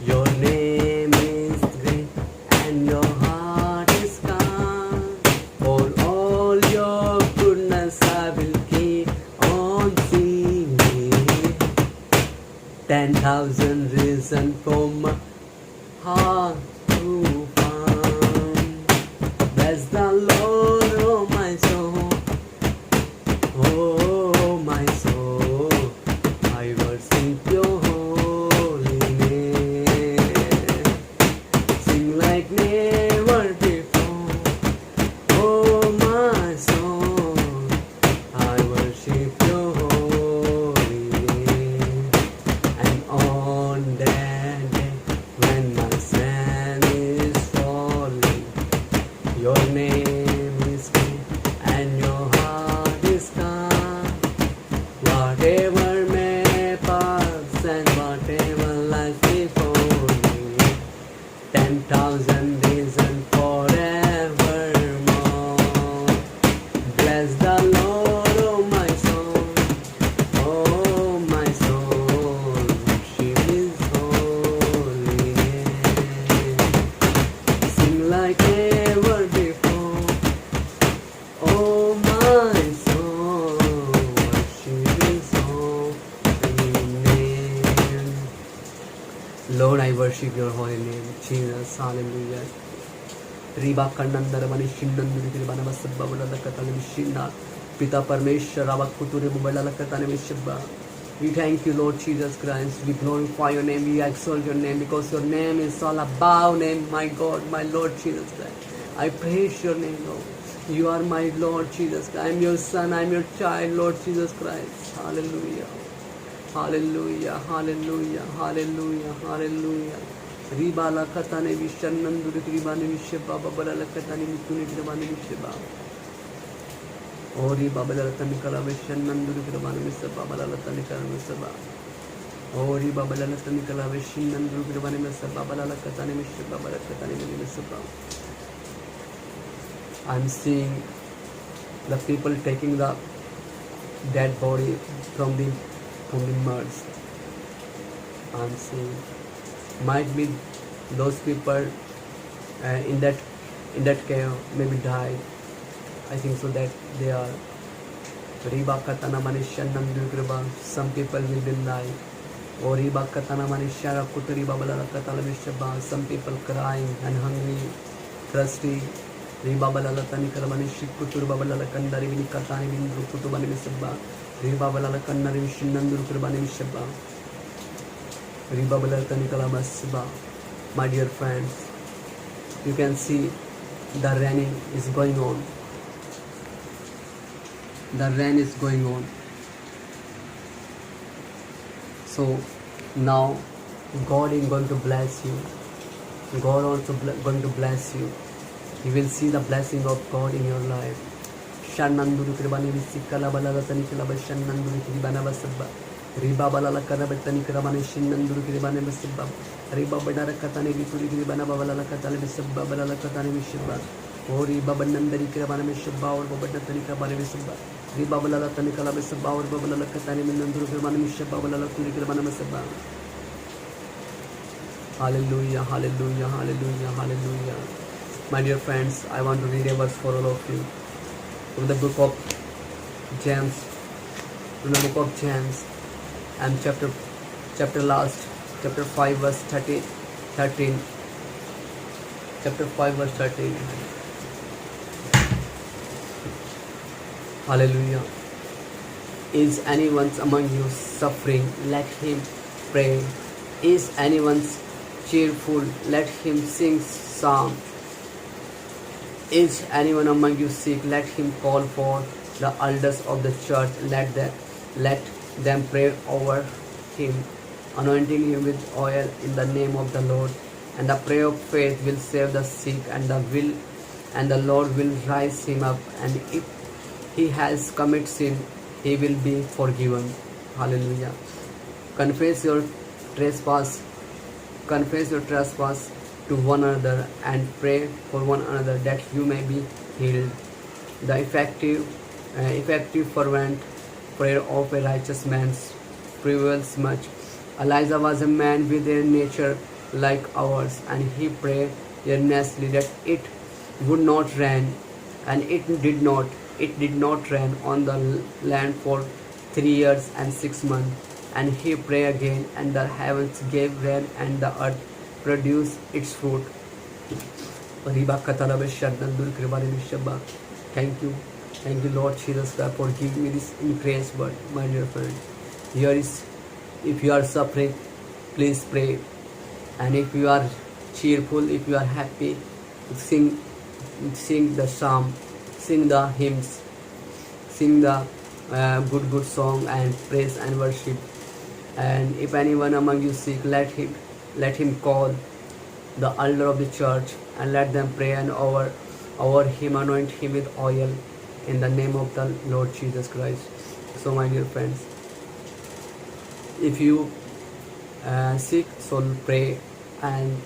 Your name is great and your heart is kind. For all your goodness I will keep on singing. 10,000 reasons from my heart to find. Bless the Lord, oh my soul, oh my soul. I worship your holy name. Sing like never before, oh my soul. I worship your holy name. And on that day when my sin is falling, your name is great and your heart is kind. Whatever may pass and whatever lies before me, 10,000 reasons forevermore. Bless the Lord, oh my soul, oh my soul. Worship his holy name. Sing like never before, oh my soul. Worship his holy name. Lord, I worship your holy name, Jesus, hallelujah. Riba Kanandar Manishindan Banabasabala Katalishina, Pita Parmeshwar, Rabakuturi Bubala Katanamishaba. We thank you, Lord Jesus Christ. We glorify your name, we exalt your name because your name is all above name, my God, my Lord Jesus Christ. I praise your name, Lord. You are my Lord Jesus Christ. I am your son, I am your child, Lord Jesus Christ. Hallelujah. Hallelujah, hallelujah, hallelujah, hallelujah. Ribala katane vishananduri ribani visheba babala katane mituni ribani visheba. Ori babala tanikala vishananduri ribani visheba babala tanikala visheba. Ori babala tanikala vishananduri ribani visheba babala katane visheba babala katane visheba. I'm seeing the people taking the dead body from the mud. I'm seeing might be those people in that cave maybe died. I think so that they are Riba Katana Manishanam Dukriba. Some people will be alive. Or Riba Katana Manishara Kuturi Babala Katala Vishaba. Some people crying and hungry, thirsty. Riba Balala Tanikala Manishi Kutur Babala Kandari Katani Vindru Kutubani Misaba. Riba Balala Kandari Vishinandur Kurbani Vishaba. Riba Balala Tanikala Masaba. My dear friends, you can see the raining is going on. The rain is going on. So now God is going to bless you. God also going to bless you. You will see the blessing of God in your life. Shananduru kribani visikala balala tanikala bashananduru kribana basabba. Riba balala karabatani krabani shinanduru kribana basabba. Riba badara katani vituri kribana balala katali basabba balala katani vishabba. Or riba bandandari krabana vishabba or babadani krabana visabba. Riba balala tanikala basabba or babala katani minanduru kribana vishabba balala turi kribana basabba. Hallelujah, hallelujah, hallelujah, hallelujah. My dear friends, I want to read a verse for all of you from the book of James, and chapter 5 verse 13, chapter 5 verse 13. Hallelujah. Is anyone among you suffering? Let him pray. Is anyone cheerful? Let him sing psalm. Is anyone among you sick? Let him call for the elders of the church. Let them pray over him, anointing him with oil in the name of the Lord. And the prayer of faith will save the sick, and the Lord will raise him up. And if he has committed sin, he will be forgiven. Hallelujah. Confess your trespass to one another and pray for one another that you may be healed. The effective fervent prayer of a righteous man prevails much. Elijah was a man with a nature like ours, and he prayed earnestly that it would not rain, and it did not rain on the land for 3 years and 6 months. And he prayed again, and the heavens gave rain, and the earth produced its fruit. Thank you, Lord Jesus Christ, for giving me this increased word, my dear friend. Here is, if you are suffering, please pray. And if you are cheerful, if you are happy, sing the psalm, sing the hymns, sing the good song and praise and worship. And if anyone among you sick, let him call the elder of the church, and let them pray and over him, anoint him with oil in the name of the Lord Jesus Christ. So my dear friends, if you sick, so pray and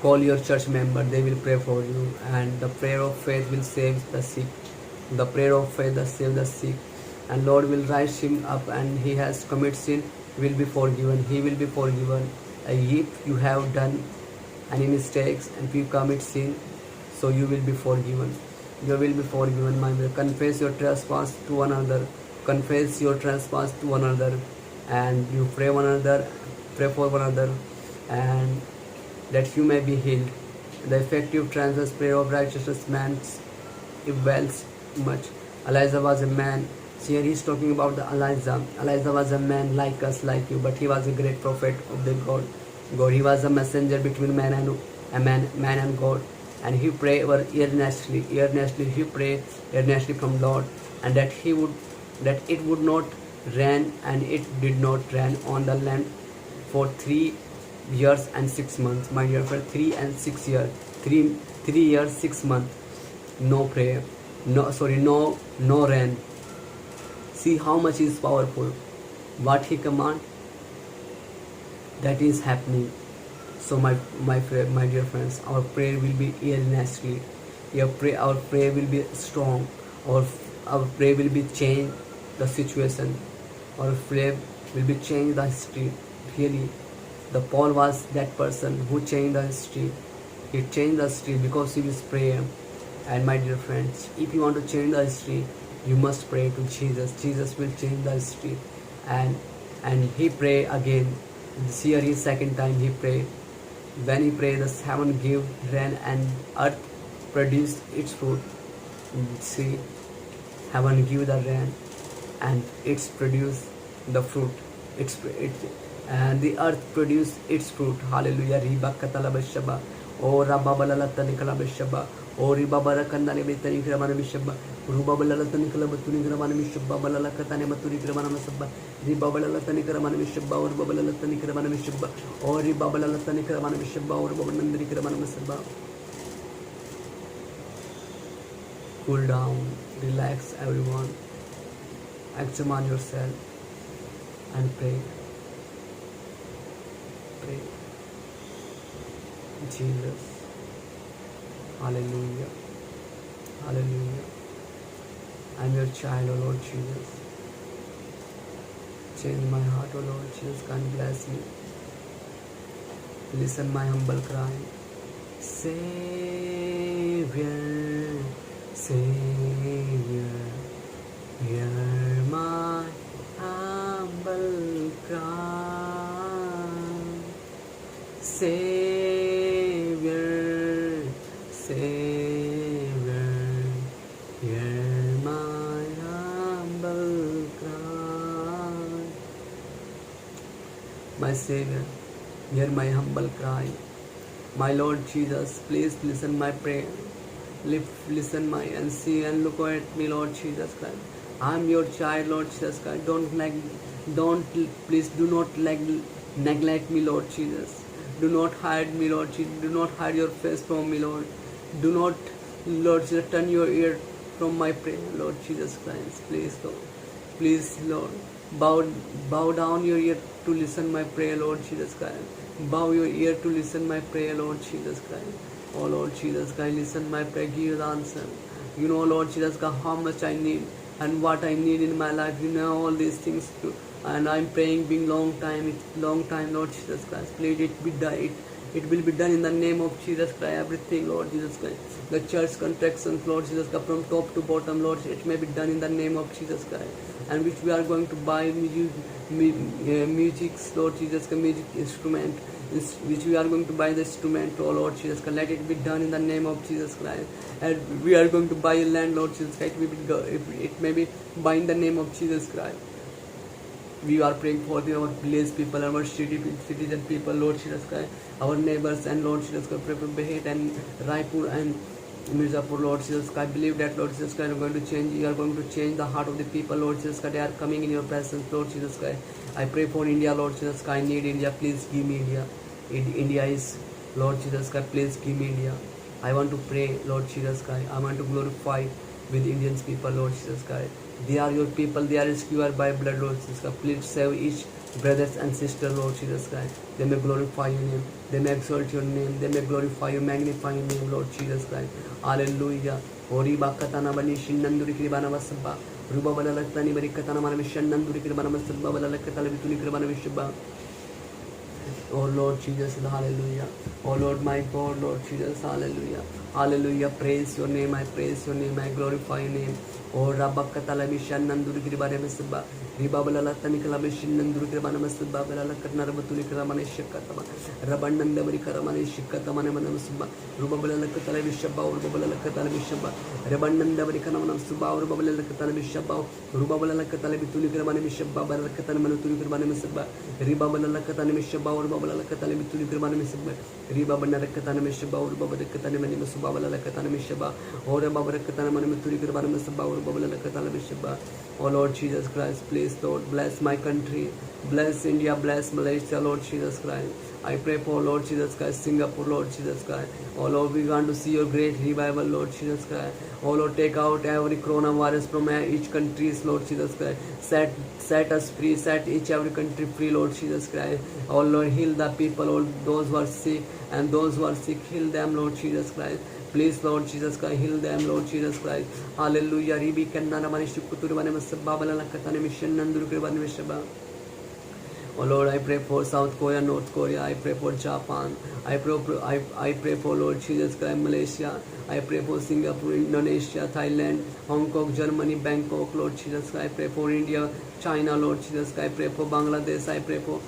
call your church member. They will pray for you, and the prayer of faith will save the sick. The prayer of faith will save the sick, and Lord will rise him up, and he has committed sin, will be forgiven. He will be forgiven. If you have done any mistakes and if you commit sin, so you will be forgiven. You will be forgiven, my brother. Confess your trespass to one another. Confess your trespass to one another, and you pray for one another, and that you may be healed. The effective transverse prayer of righteous man avails much. Elijah was a man. Here he is talking about the Elijah. Elijah was a man like us, like you, but he was a great prophet of the God. He was a messenger between man and God. And he prayed earnestly. He prayed earnestly from Lord, and that it would not rain, and it did not rain on the land for 3 years and 6 months. My dear friend, 3 and 6 years, 3 years 6 months, no prayer, no rain. See how much is powerful. What he command, that is happening. So my dear friends, our prayer will be earnestly. Our prayer will be strong. Our our prayer will be change the situation. Our prayer will be change the history. Really, the Paul was that person who changed the history. He changed the history because of his prayer. And my dear friends, if you want to change the history, you must pray to Jesus. Jesus will change the history. And he pray again. This year is second time he prayed. When he prayed, the heaven gave rain and earth produced its fruit. See, heaven give the rain and it's produced the fruit. And the earth produced its fruit. Hallelujah. Riba katalabashaba. O rabba balalata nikalabashaba. O riba barakandani betani kramana bishaba. Ruba balalata nikalabatuni kramana bishaba. Balalakatane maturi kramana masaba. Riba balalata nikramana bishaba. Or balalata nikramana bishaba. Or riba balalata nikramana bishaba. Or babalandri kramana masaba. Cool down, relax everyone, examine yourself and pray. Pray. Jesus. Hallelujah. Hallelujah. I'm your child, O Lord Jesus. Change my heart, O Lord Jesus. God bless me. Listen my humble cry. Savior, Savior, hear my humble cry. Savior, Savior, hear my humble cry. My Savior, hear my humble cry. My Lord Jesus, please listen my prayer. Listen my and see and look at me, Lord Jesus Christ. I am your child, Lord Jesus Christ. Please do not neglect me, Lord Jesus. Do not hide me, Lord Jesus. Do not hide your face from me, Lord. Do not, Lord Jesus, turn your ear from my prayer, Lord Jesus Christ. Please, Lord. Please, Lord. Bow down your ear to listen my prayer, Lord Jesus Christ. Bow your ear to listen my prayer, Lord Jesus Christ. Oh Lord Jesus Christ, listen my prayer, give the answer. You know, Lord Jesus Christ, how much I need and what I need in my life. You know all these things too. And I'm praying being long time, Lord Jesus Christ. Please it be done. It will be done in the name of Jesus Christ. Everything, Lord Jesus Christ. The church contractions, Lord Jesus Christ, from top to bottom, Lord, it may be done in the name of Jesus Christ. And which we are going to buy music, Lord Jesus Christ, music instrument, which we are going to buy the instrument, oh Lord Jesus Christ. Let it be done in the name of Jesus Christ. And we are going to buy a land, Lord Jesus Christ. It may be buy in the name of Jesus Christ. We are praying for our village people, our citizen people, Lord Jesus Christ, our neighbors, and Lord Jesus Christ, pray for Behet and Raipur and Mirzapur, Lord Jesus Christ. I believe that, Lord Jesus Christ, you are going to change the heart of the people, Lord Jesus Christ. They are coming in your presence, Lord Jesus Christ. I pray for India, Lord Jesus Christ. I need India. Please give me India. India is, Lord Jesus Christ, please give me India. I want to pray, Lord Jesus Christ. I want to glorify with Indian people, Lord Jesus Christ. They are your people. They are rescued by blood, Lord Jesus Christ. Please save each brothers and sisters, Lord Jesus Christ. They may glorify your name. They may exalt your name. They may glorify you, magnify your name, Lord Jesus Christ. Hallelujah. Ori bakatana bani shinnanduri kribana vasabba. Ruba balalakani bari katana mana mishnanduri kribana vasabba balalakatala bituli kribana vishba. Oh Lord Jesus, hallelujah. Oh Lord, my God, Lord Jesus, hallelujah. Hallelujah. Praise your name. I praise your name. I glorify your name. Oh Rabakatala Mishan Nanduri Kribana Mesaba. Ribabala Tanikala Mishin Nanduri Kribana Mesaba. Belakatnarabatuli Kramana Shikatama. Rabandandamari Karamani Shikatamana Manamasuba. Rubabala Katala Bishaba. Rubabala Katala Bishaba. Rabandandamari Kanamana Suba. Rubabala Katala Bishaba. Rubabala Katala Bituli Kramana Bishaba. Barakatan Manutuli Kramana Mesaba. Ribabala Katana Mishaba. Rubabala Katala Bituli Kramana Mesaba. Ribabana Katana Mishaba. Rubabala Katana Manimasu. Oh Lord Jesus Christ, please Lord bless my country, bless India, bless Malaysia, Lord Jesus Christ. I pray for Lord Jesus Christ, Singapore, Lord Jesus Christ. Oh Lord, we want to see your great revival, Lord Jesus Christ. Oh Lord, take out every coronavirus from each country, Lord Jesus Christ. Set us free, set every country free, Lord Jesus Christ. Oh Lord, heal the people, all those who are sick, and those who are sick, heal them, Lord Jesus Christ. Please, Lord Jesus Christ, heal them, Lord Jesus Christ. Hallelujah. Ribi kannana manish kuturu bane masabba balala katane mission nanduru kribane mishaba. Oh Lord, I pray for South Korea, North Korea. I pray for Japan. I pray for Lord Jesus Christ, Malaysia. I pray for Singapore, Indonesia, Thailand, Hong Kong, Germany, Bangkok, Lord Jesus Christ. I pray for India, China, Lord Jesus Christ. I pray for Bangladesh. I pray for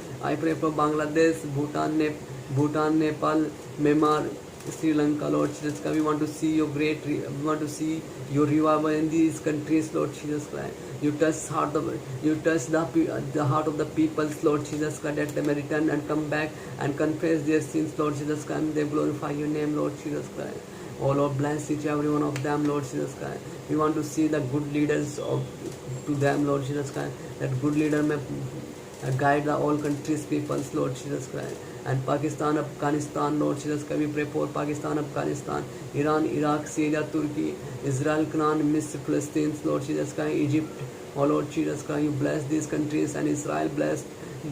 Bangladesh, Bhutan, Nepal, Myanmar, Sri Lanka, Lord Jesus Christ. We want to see your we want to see your revival in these countries, Lord Jesus Christ. You touch the heart of the people, Lord Jesus Christ, that they may return and come back and confess their sins, Lord Jesus Christ, and they glorify your name, Lord Jesus Christ. Oh Lord, bless each every one of them, Lord Jesus Christ. We want to see the good leaders to them, Lord Jesus Christ. That good leader may guide the all countries, peoples, Lord Jesus Christ. And Pakistan, Afghanistan, Lord Jesus Christ. We pray for Pakistan, Afghanistan, Iran, Iraq, Syria, Turkey, Israel, Canaan, Miss Palestine, Lord Jesus Christ, Egypt. Oh Lord Jesus Christ, you bless these countries, and Israel blessed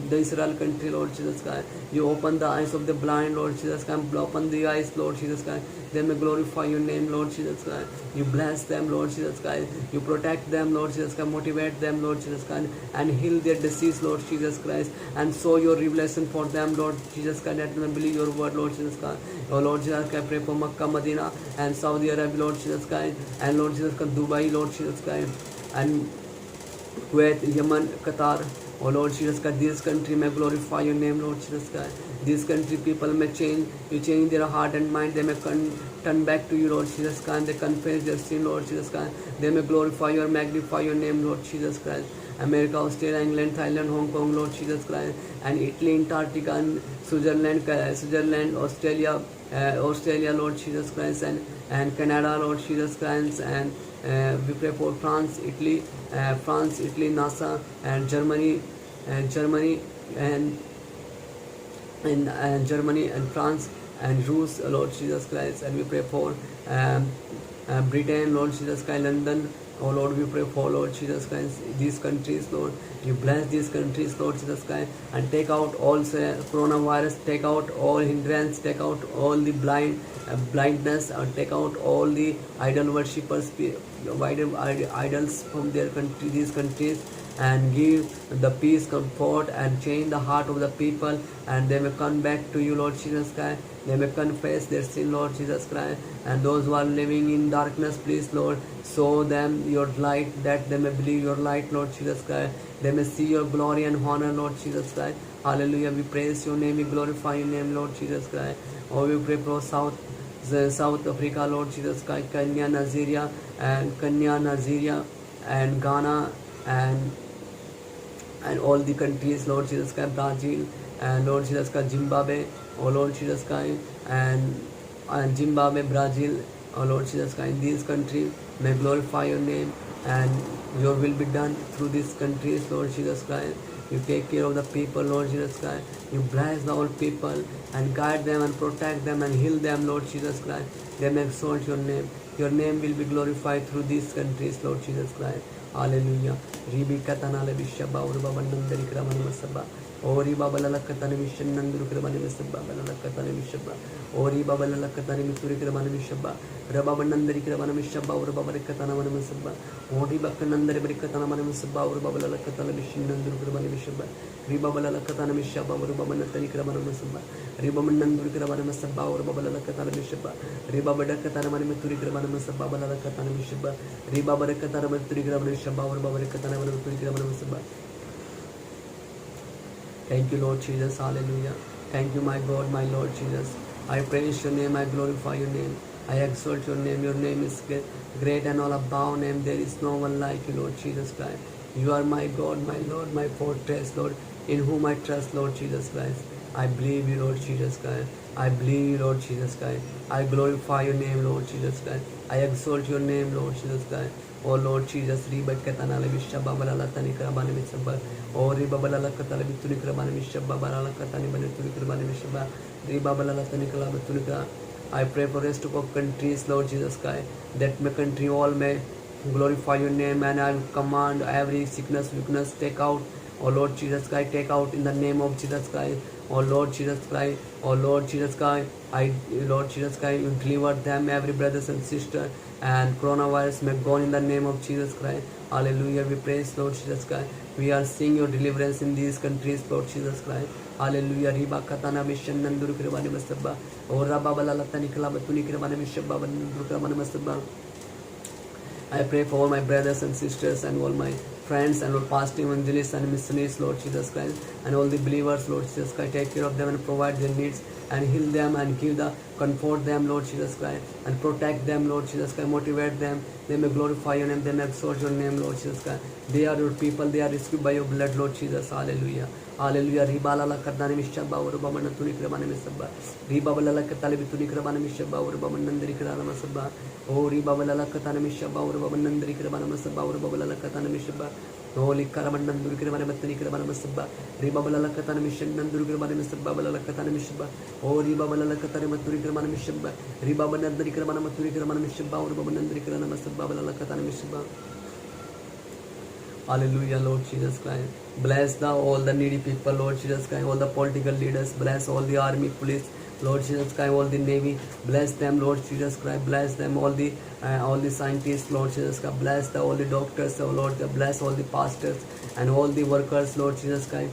the Israel country, Lord Jesus Christ. You open the eyes of the blind, Lord Jesus Christ. Open the eyes, Lord Jesus Christ. They may glorify your name, Lord Jesus Christ. You bless them, Lord Jesus Christ. You protect them, Lord Jesus Christ. Motivate them, Lord Jesus Christ. And heal their disease, Lord Jesus Christ. And show your revelation for them, Lord Jesus Christ. Let them believe your word, Lord Jesus Christ. Oh Lord Jesus Christ, I pray for Makkah, Medina, and Saudi Arabia, Lord Jesus Christ. And Lord Jesus Christ, Dubai, Lord Jesus Christ. And Kuwait, Yemen, Qatar. Oh Lord Jesus Christ, this country may glorify your name, Lord Jesus Christ. This country people may change, you change their heart and mind. They may turn back to you, Lord Jesus Christ. And they confess their sin, Lord Jesus Christ. They may glorify you and magnify your name, Lord Jesus Christ. America, Australia, England, Thailand, Hong Kong, Lord Jesus Christ. And Italy, Antarctica, and Switzerland, Australia, Lord Jesus Christ. And Canada, Lord Jesus Christ. And we pray for France, Italy, NASA, and Germany, and Germany and France and Rus, Lord Jesus Christ. And we pray for Britain, Lord Jesus Christ, London. Oh Lord, we pray for Lord Jesus Christ, these countries, Lord. You bless these countries, Lord Jesus Christ, and take out all coronavirus, take out all hindrance, take out all the blindness, and take out all the idol worshippers, idols from their country, these countries, and give the peace, comfort, and change the heart of the people, and they may come back to you, Lord Jesus Christ. They may confess their sin, Lord Jesus Christ. And those who are living in darkness, please, Lord, show them your light, that they may believe your light, Lord Jesus Christ. They may see your glory and honor, Lord Jesus Christ. Hallelujah. We praise your name, we glorify your name, Lord Jesus Christ. Oh, we pray for South Africa, Lord Jesus Christ, Kenya, Nigeria, and Ghana, and all the countries, Lord Jesus Christ, Brazil, and Lord Jesus Christ, Zimbabwe, oh Lord Jesus Christ, and Zimbabwe, Brazil, oh Lord Jesus Christ. In these countries may glorify your name, and your will be done through these countries, Lord Jesus Christ. You take care of the people, Lord Jesus Christ. You bless the old people and guide them and protect them and heal them, Lord Jesus Christ. They may exalt your name. Your name will be glorified through these countries, Lord Jesus Christ. Hallelujah. Ribi katana le bishaba urba bandari kraman masaba. Ori baba la katana mission nanduru kraman masaba la katana mishaba. Ori baba la katana mituri kraman mishaba. Raba bandari kraman mishaba urba bari katana man masaba. Ori baka nandari bari katana man masaba urba la katana mission nanduru kraman mishaba. Riba bala la katana mishaba urba bandari kraman masaba. Riba nanduru kraman masaba urba la katana mishaba. Riba bada katana man mituri kraman masaba la katana mishaba. Riba bada katana mituri kraman Thank you, Lord Jesus. Hallelujah. Thank you, my God, my Lord Jesus. I praise your name. I glorify your name. I exalt your name. Your name is great and all above name. There is no one like you, Lord Jesus Christ. You are my God, my Lord, my fortress, Lord, in whom I trust, Lord Jesus Christ. I believe you, Lord Jesus Christ. I believe you, Lord Jesus Christ. I glorify your name, Lord Jesus Christ. I exalt your name, Lord Jesus Christ. Oh Lord Jesus, Riba Katana Vishabba Balala Tanikabani Vishabba, or Riba Balala Katala Viturikrabani Vishabba Balala Katani Baniturikrabani Vishabba, Riba Balala Tanikala Turika. I pray for rest of our countries, Lord Jesus Christ, that my country all may glorify your name, and I command every sickness, weakness, take out Oh Lord Jesus Christ, take out in the name of Jesus Christ. Oh Lord Jesus Christ, oh Lord Jesus Christ, Lord Jesus Christ, you deliver them, every brothers and sister, and coronavirus may go in the name of Jesus Christ. Hallelujah. We praise Lord Jesus Christ. We are seeing your deliverance in these countries, Lord Jesus Christ. Hallelujah. Riba katana mission nanduru kirabani masabba. Oh rabba balala tanikla batuni kirabani mishabba nanduru kirabani masabba. I pray for all my brothers and sisters and all my friends and all past evangelists and missionaries, Lord Jesus Christ, and all the believers, Lord Jesus Christ. Take care of them and provide their needs and heal them and give the comfort them, Lord Jesus Christ, and protect them, Lord Jesus Christ. Motivate them. They may glorify your name. They may exalt your name, Lord Jesus Christ. They are your people. They are rescued by your blood, Lord Jesus. Hallelujah. Hallelujah. Ribala la kadani mishabba or bamana tuni krabana misabba. Ribabala la katali bituni krabana mishabba or bamanandri krana masabba. Oh ribabala la katana mishabba or bamanandri krabana masabba or babala la katana mishabba. Holy Karamananduri Krabana Matani Krabana Masabba. Ribabala la katana mission nanduru krabana misabba bala la katana mishabba. Oh ribabala la katana maturi krabana mishabba. Ribabanandri krabana maturi krabana mishabba or bamanandri krana masabba bala la katana mishabba. Hallelujah, Lord Jesus Christ. Bless all the needy people, Lord Jesus Christ, all the political leaders, bless all the army, police, Lord Jesus Christ, all the navy, bless them, Lord Jesus Christ, bless them, all the scientists, Lord Jesus Christ, bless all the doctors, oh Lord, bless all the pastors and all the workers, Lord Jesus Christ,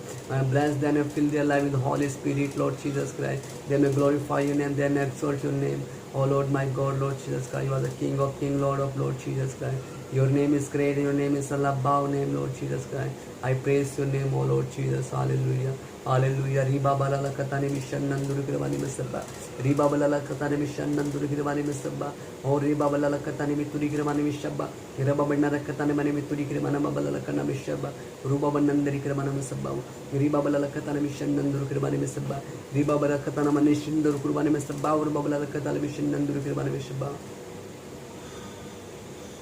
bless them and fill their life with the Holy Spirit, Lord Jesus Christ. They may glorify your name, they may exalt your name. Oh Lord, my God, Lord Jesus Christ, you are the King of Kings, Lord of Lord Jesus Christ. Your name is great, your name is a above name, Lord Jesus Christ. I praise your name, O Lord Jesus. Hallelujah. Hallelujah. Riba balala katane mission nanduru kirvani misabba. Riba balala katane mission nanduru kirvani misabba. Oh riba balala katane mituri kirvani misabba. Riba bandara katane mane mituri kirvana balala kana misabba. Ruba bandandari kirvana misabba. Riba balala katane mission nanduru kirvani misabba. Riba balala katana mane shinduru kirvani misabba. Ruba balala katane mission nanduru kirvani misabba.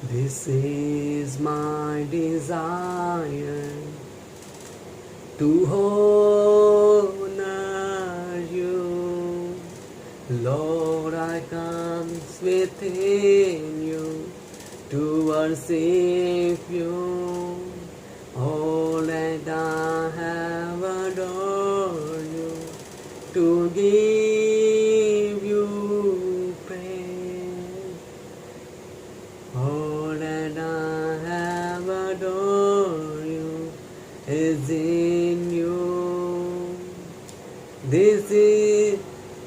This is my desire to honor you. Lord, I come within you to worship you. All that I have adored you, to give you praise. All that I have adored you is in you. This is,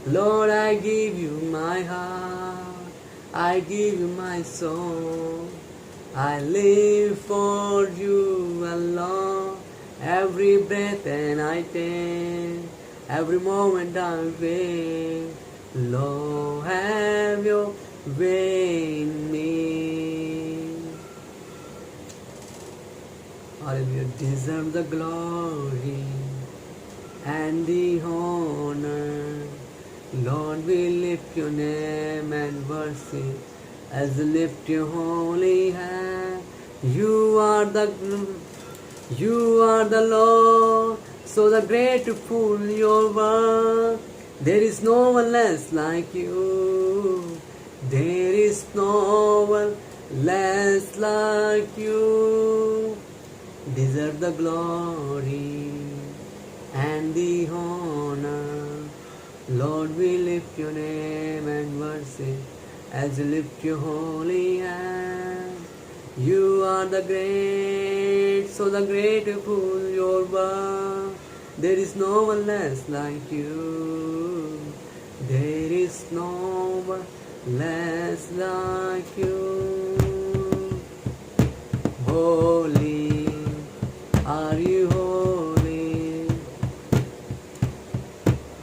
Lord, I give you my heart, I give you my soul. I live for you alone, every breath and I take, every moment I wait. Lord, have your way in me. Hallelujah. Deserve the glory and the honor. Lord, we lift your name and worship as we lift your holy hand. You are the Lord, so the great to full your word. There is no one less like you. There is no one less like you. Deserve the glory and the honor. Lord, we lift your name and worship as we lift your holy hand. You are the great, so the great to pull your word. There is no one less like you. There is no one less like you. Holy are you, holy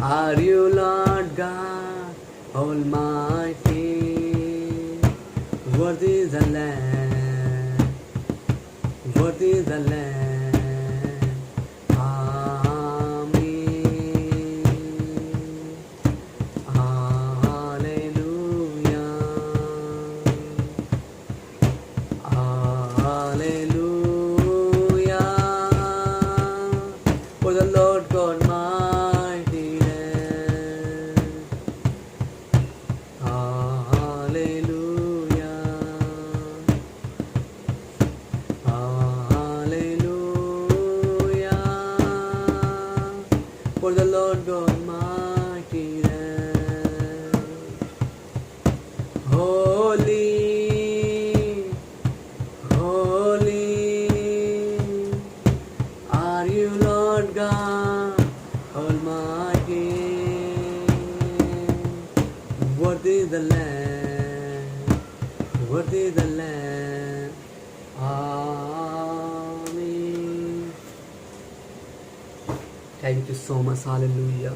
are you, Lord God Almighty. Worthy is the Lamb, worthy is the Lamb. Hallelujah. Lord God mighty and holy, holy are you, Lord God Almighty. Worthy the Lamb, worthy the Lamb. Amen. Thank you so much. Hallelujah.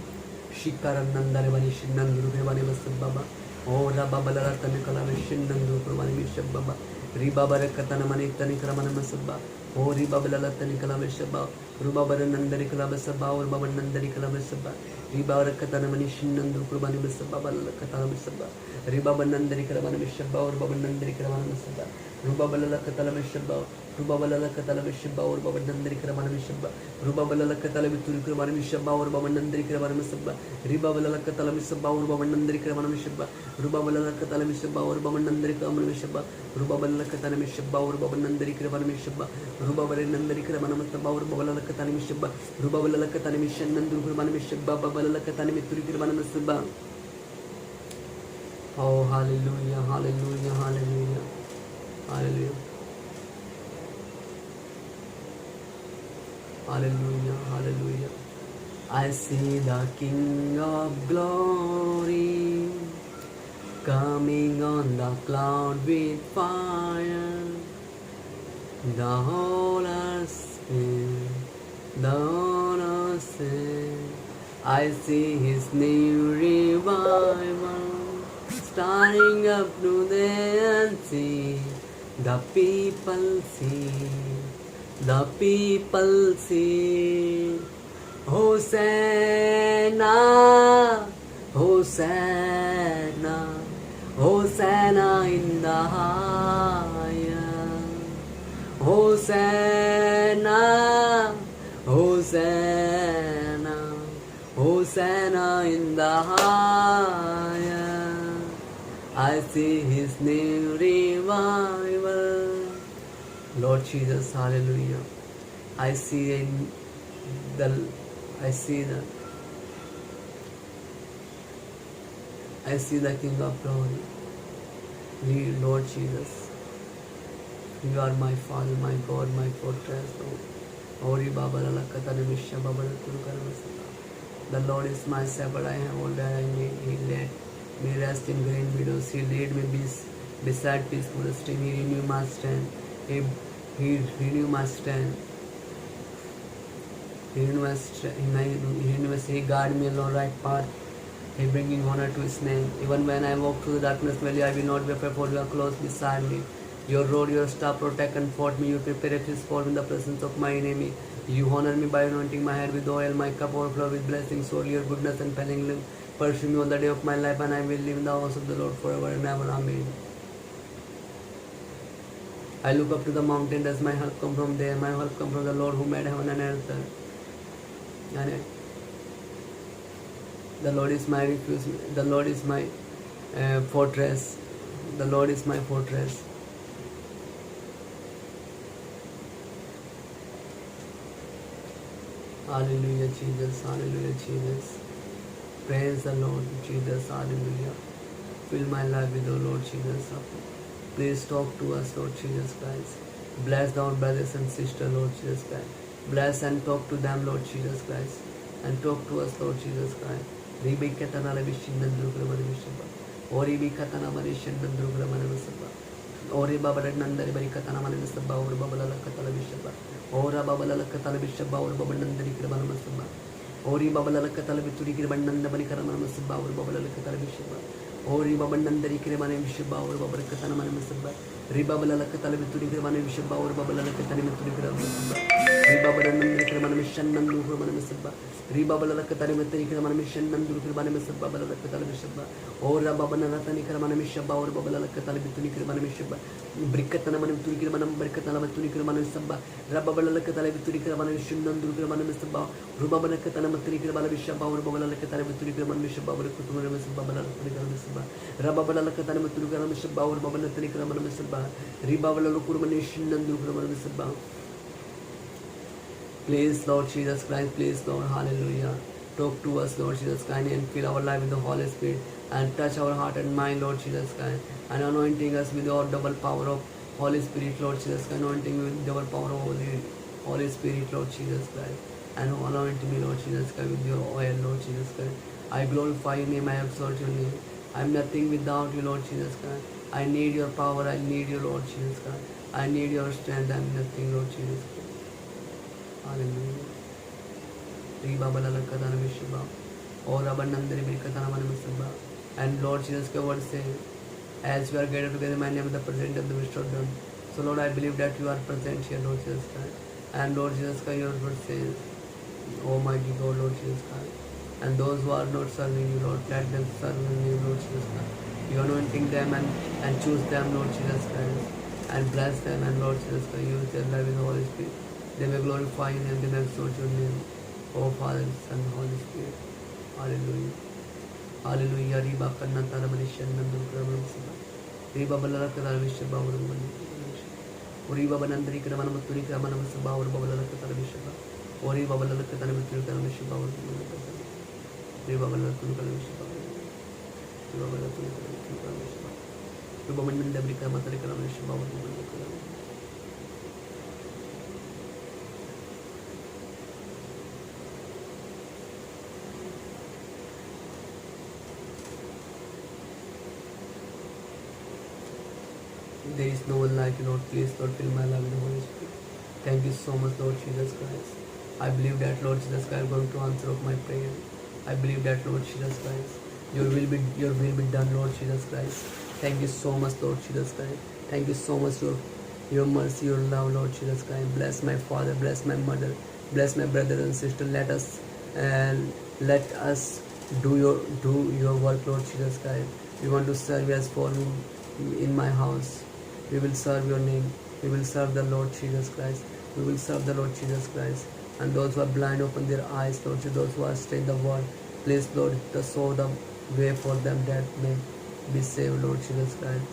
Shikaran nandare bani shinnanduru bani basab baba. Ora baba lara tane kala shinnanduru bani bishab baba. Riba barakatana mani tani kramana masabba. Ori baba lara tani kala bishabba. Ruba baranandari kala basabba. Or baba nandari kala basabba. Riba barakatana mani shinnanduru bani basabba. Baba katana basabba. Riba banandari kala bani bishabba. Or baba nandari kala bani basabba. Ruba balala katala bishabba. Ruba balala katala bishabba. Or baba nandari kala bani bishabba. Ruba balala katala bituri kala bani bishabba. Or baba nandari kala bani basabba. Riba balala katala bishabba. Or baba nandari kala bani bishabba. Ruba balala katala bishabba. Or baba nandari kala bani bishabba. Ruba balala katala bishabba. Or baba nandari kala bani bishabba. Ruba balala nandari kala bani basabba. Or baba balala katala bishabba. Ruba balala katala bishan nanduru kala bani bishabba. Baba balala katala bituri kala bani basabba. Oh, hallelujah, hallelujah, hallelujah, hallelujah, hallelujah, hallelujah. I see the King of glory coming on the cloud with fire. The whole earth will, the whole earth will. I see his new revival starting up to the sea. The people see, the people see. Hosanna, Hosanna, Hosanna in the highest. Hosanna, Hosanna, Hosanna in the highest. I see his new revival. Lord Jesus, hallelujah. I see the King of glory. Lord Jesus, you are my Father, my God, my fortress. The Lord is my shepherd, I have all that I need. He led me rest in green meadows. He led me beside peaceful stream. He renewed my strength. He renewed my strength. He guide me along right path. He bringing honor to his name. Even when I walk through the darkness valley, I will not be afraid, for you are close beside me. Your rod, your staff protect and comfort me. You prepare a feast for me in the presence of my enemy. You honor me by anointing my head with oil. My cup overflow with blessings. Surely your goodness and pending live pursue me all the day of my life, and I will live in the house of the Lord forever and ever. Amen. I look up to the mountain. Does my help come from there? My help come from the Lord who made heaven and earth. And the Lord is my refuge. The Lord is my fortress. The Lord is my fortress. Hallelujah, Jesus. Hallelujah, Jesus. Praise the Lord, Jesus. Hallelujah. Fill my life with the Lord Jesus. Please talk to us, Lord Jesus Christ. Bless our brothers and sisters, Lord Jesus Christ. Bless and talk to them, Lord Jesus Christ. And talk to us, Lord Jesus Christ. Ribikatana Vishinandrukamana Vishaba. Ori Bikatana Marishanandrukamana Visaba. Ori Babala Nandari Barikatana Manisaba, or Babala Katala Vishaba. Ora Babala Katala Vishaba, or Babanandari Kramana Masaba. Ori Babala Katala Vituri Kirbananda Barikarama Masaba, or Babala Katala Vishaba. Ori Babanandari Kirmana Vishaba, or Babakatana Masaba. Ribabala Katala Vituri Kirmana Vishaba, or Babala Katana Vituri Kirmana. Ribabaranandri Kirmana Mission Nandu Kirmana Masaba. Ribabala Katari Matari Kirmana Mission Nandu Kirmana Masaba, Babala Katala Vishaba. Ora Babanatani Kirmana Mishaba, or Babala Katala Vituri Kirmana Mishaba. Brikatana Vituri Kirmana Barkatala Vituri Kirmana Saba. Rababala Katala Vituri Kirmana Mission Nandu Kirmana Masaba. Rubabana Katana Matari Kirmana Vishaba, or Babala Katala Vituri Kirmana Mishaba, or Kutumana Masaba, Masaba. Rababala Katana Maturi Kirmana Mishaba, or Babanatani Kirmana Masaba. Ribabala Kurmanishin Nandu Kirmana Masaba. Please, Lord Jesus Christ, please, Lord, hallelujah. Talk to us, Lord Jesus Christ, and fill our life with the Holy Spirit and touch our heart and mind, Lord Jesus Christ, and anointing us with your double power of Holy Spirit, Lord Jesus Christ, anointing me with double power of Holy Spirit, Lord Jesus Christ, and anoint me, Lord Jesus Christ, with your oil, Lord Jesus Christ. I glorify your name, I exalt your name. I am nothing without you, Lord Jesus Christ. I need your power, I need you, Lord Jesus Christ. I need your strength, I am nothing, Lord Jesus Christ. Hallelujah. And Lord Jesus, your word says, as we are gathered together, my name is the present of the midst of them. So Lord, I believe that you are present here, Lord Jesus Christ. And Lord Jesus Christ, your word says, Almighty God, Lord Jesus Christ. And those who are not serving you, Lord, let them serve you, Lord Jesus Christ. You anointing them and choose them, Lord Jesus Christ. And bless them, and Lord Jesus Christ, use their life in the Holy Spirit. They may glorify your name, they may exalt your name. Oh Father, Son, Holy Spirit. Hallelujah. Hallelujah. Riba karna tara manishan nandu kramanam sabha. Riba balala tara vishya bhavaram manishan. Riba banandri kramanam maturi kramanam sabha or balala tara vishya bha. Or riba balala tara maturi kramanam vishya bhavaram manishan. Riba balala tara vishya bhavaram. Riba balala tara vishya bhavaram. Riba banandri kramanam tara vishya bhavaram manishan. There is no one like you, Lord. Please, Lord, fill my life with the Holy Spirit. Thank you so much, Lord Jesus Christ. I believe that, Lord Jesus Christ, you are going to answer of my prayer. I believe that, Lord Jesus Christ, your will be done, Lord Jesus Christ. Thank you so much, Lord Jesus Christ. Thank you so much, your mercy, your love, Lord Jesus Christ. Bless my father, bless my mother, bless my brothers and sisters. Let us do your work, Lord Jesus Christ. We want to serve as for in my house. We will serve your name. We will serve the Lord Jesus Christ. We will serve the Lord Jesus Christ. And those who are blind, open their eyes, Lord. Those who are straight in the world, please, Lord, to show the way for them that may be saved, Lord Jesus Christ.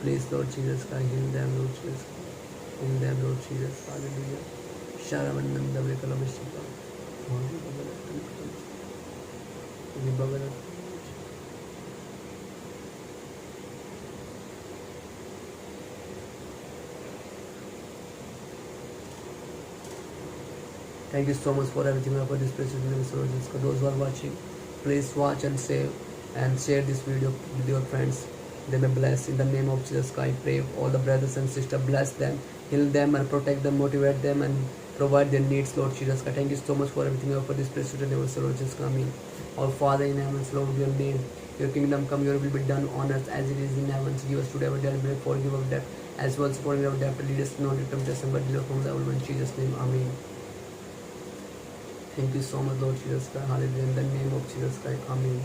Please, Lord Jesus Christ, heal them, Lord Jesus. Heal them, Lord Jesus. Hallelujah. Sharavananda Vikalamishika. Thank you so much for everything for this precious video. For those who are watching, please watch and save and share this video with your friends. They may bless in the name of Jesus Christ. Pray all the brothers and sisters, bless them, heal them, and protect them, motivate them, and provide their needs, Lord Jesus Christ. Thank you so much for everything for this precious video. Lord Jesus coming. Our Father in heaven, Lord, your name, your kingdom come, your will be done on earth as it is in heaven. Give us today our daily bread, forgive our debt, as well as forgive our debt. Lead us not into temptation, but deliver from the evil one. In Jesus' name, Amen. Thank you so much, Lord Jesus Christ. Hallelujah. In the name of Jesus Christ. Amen.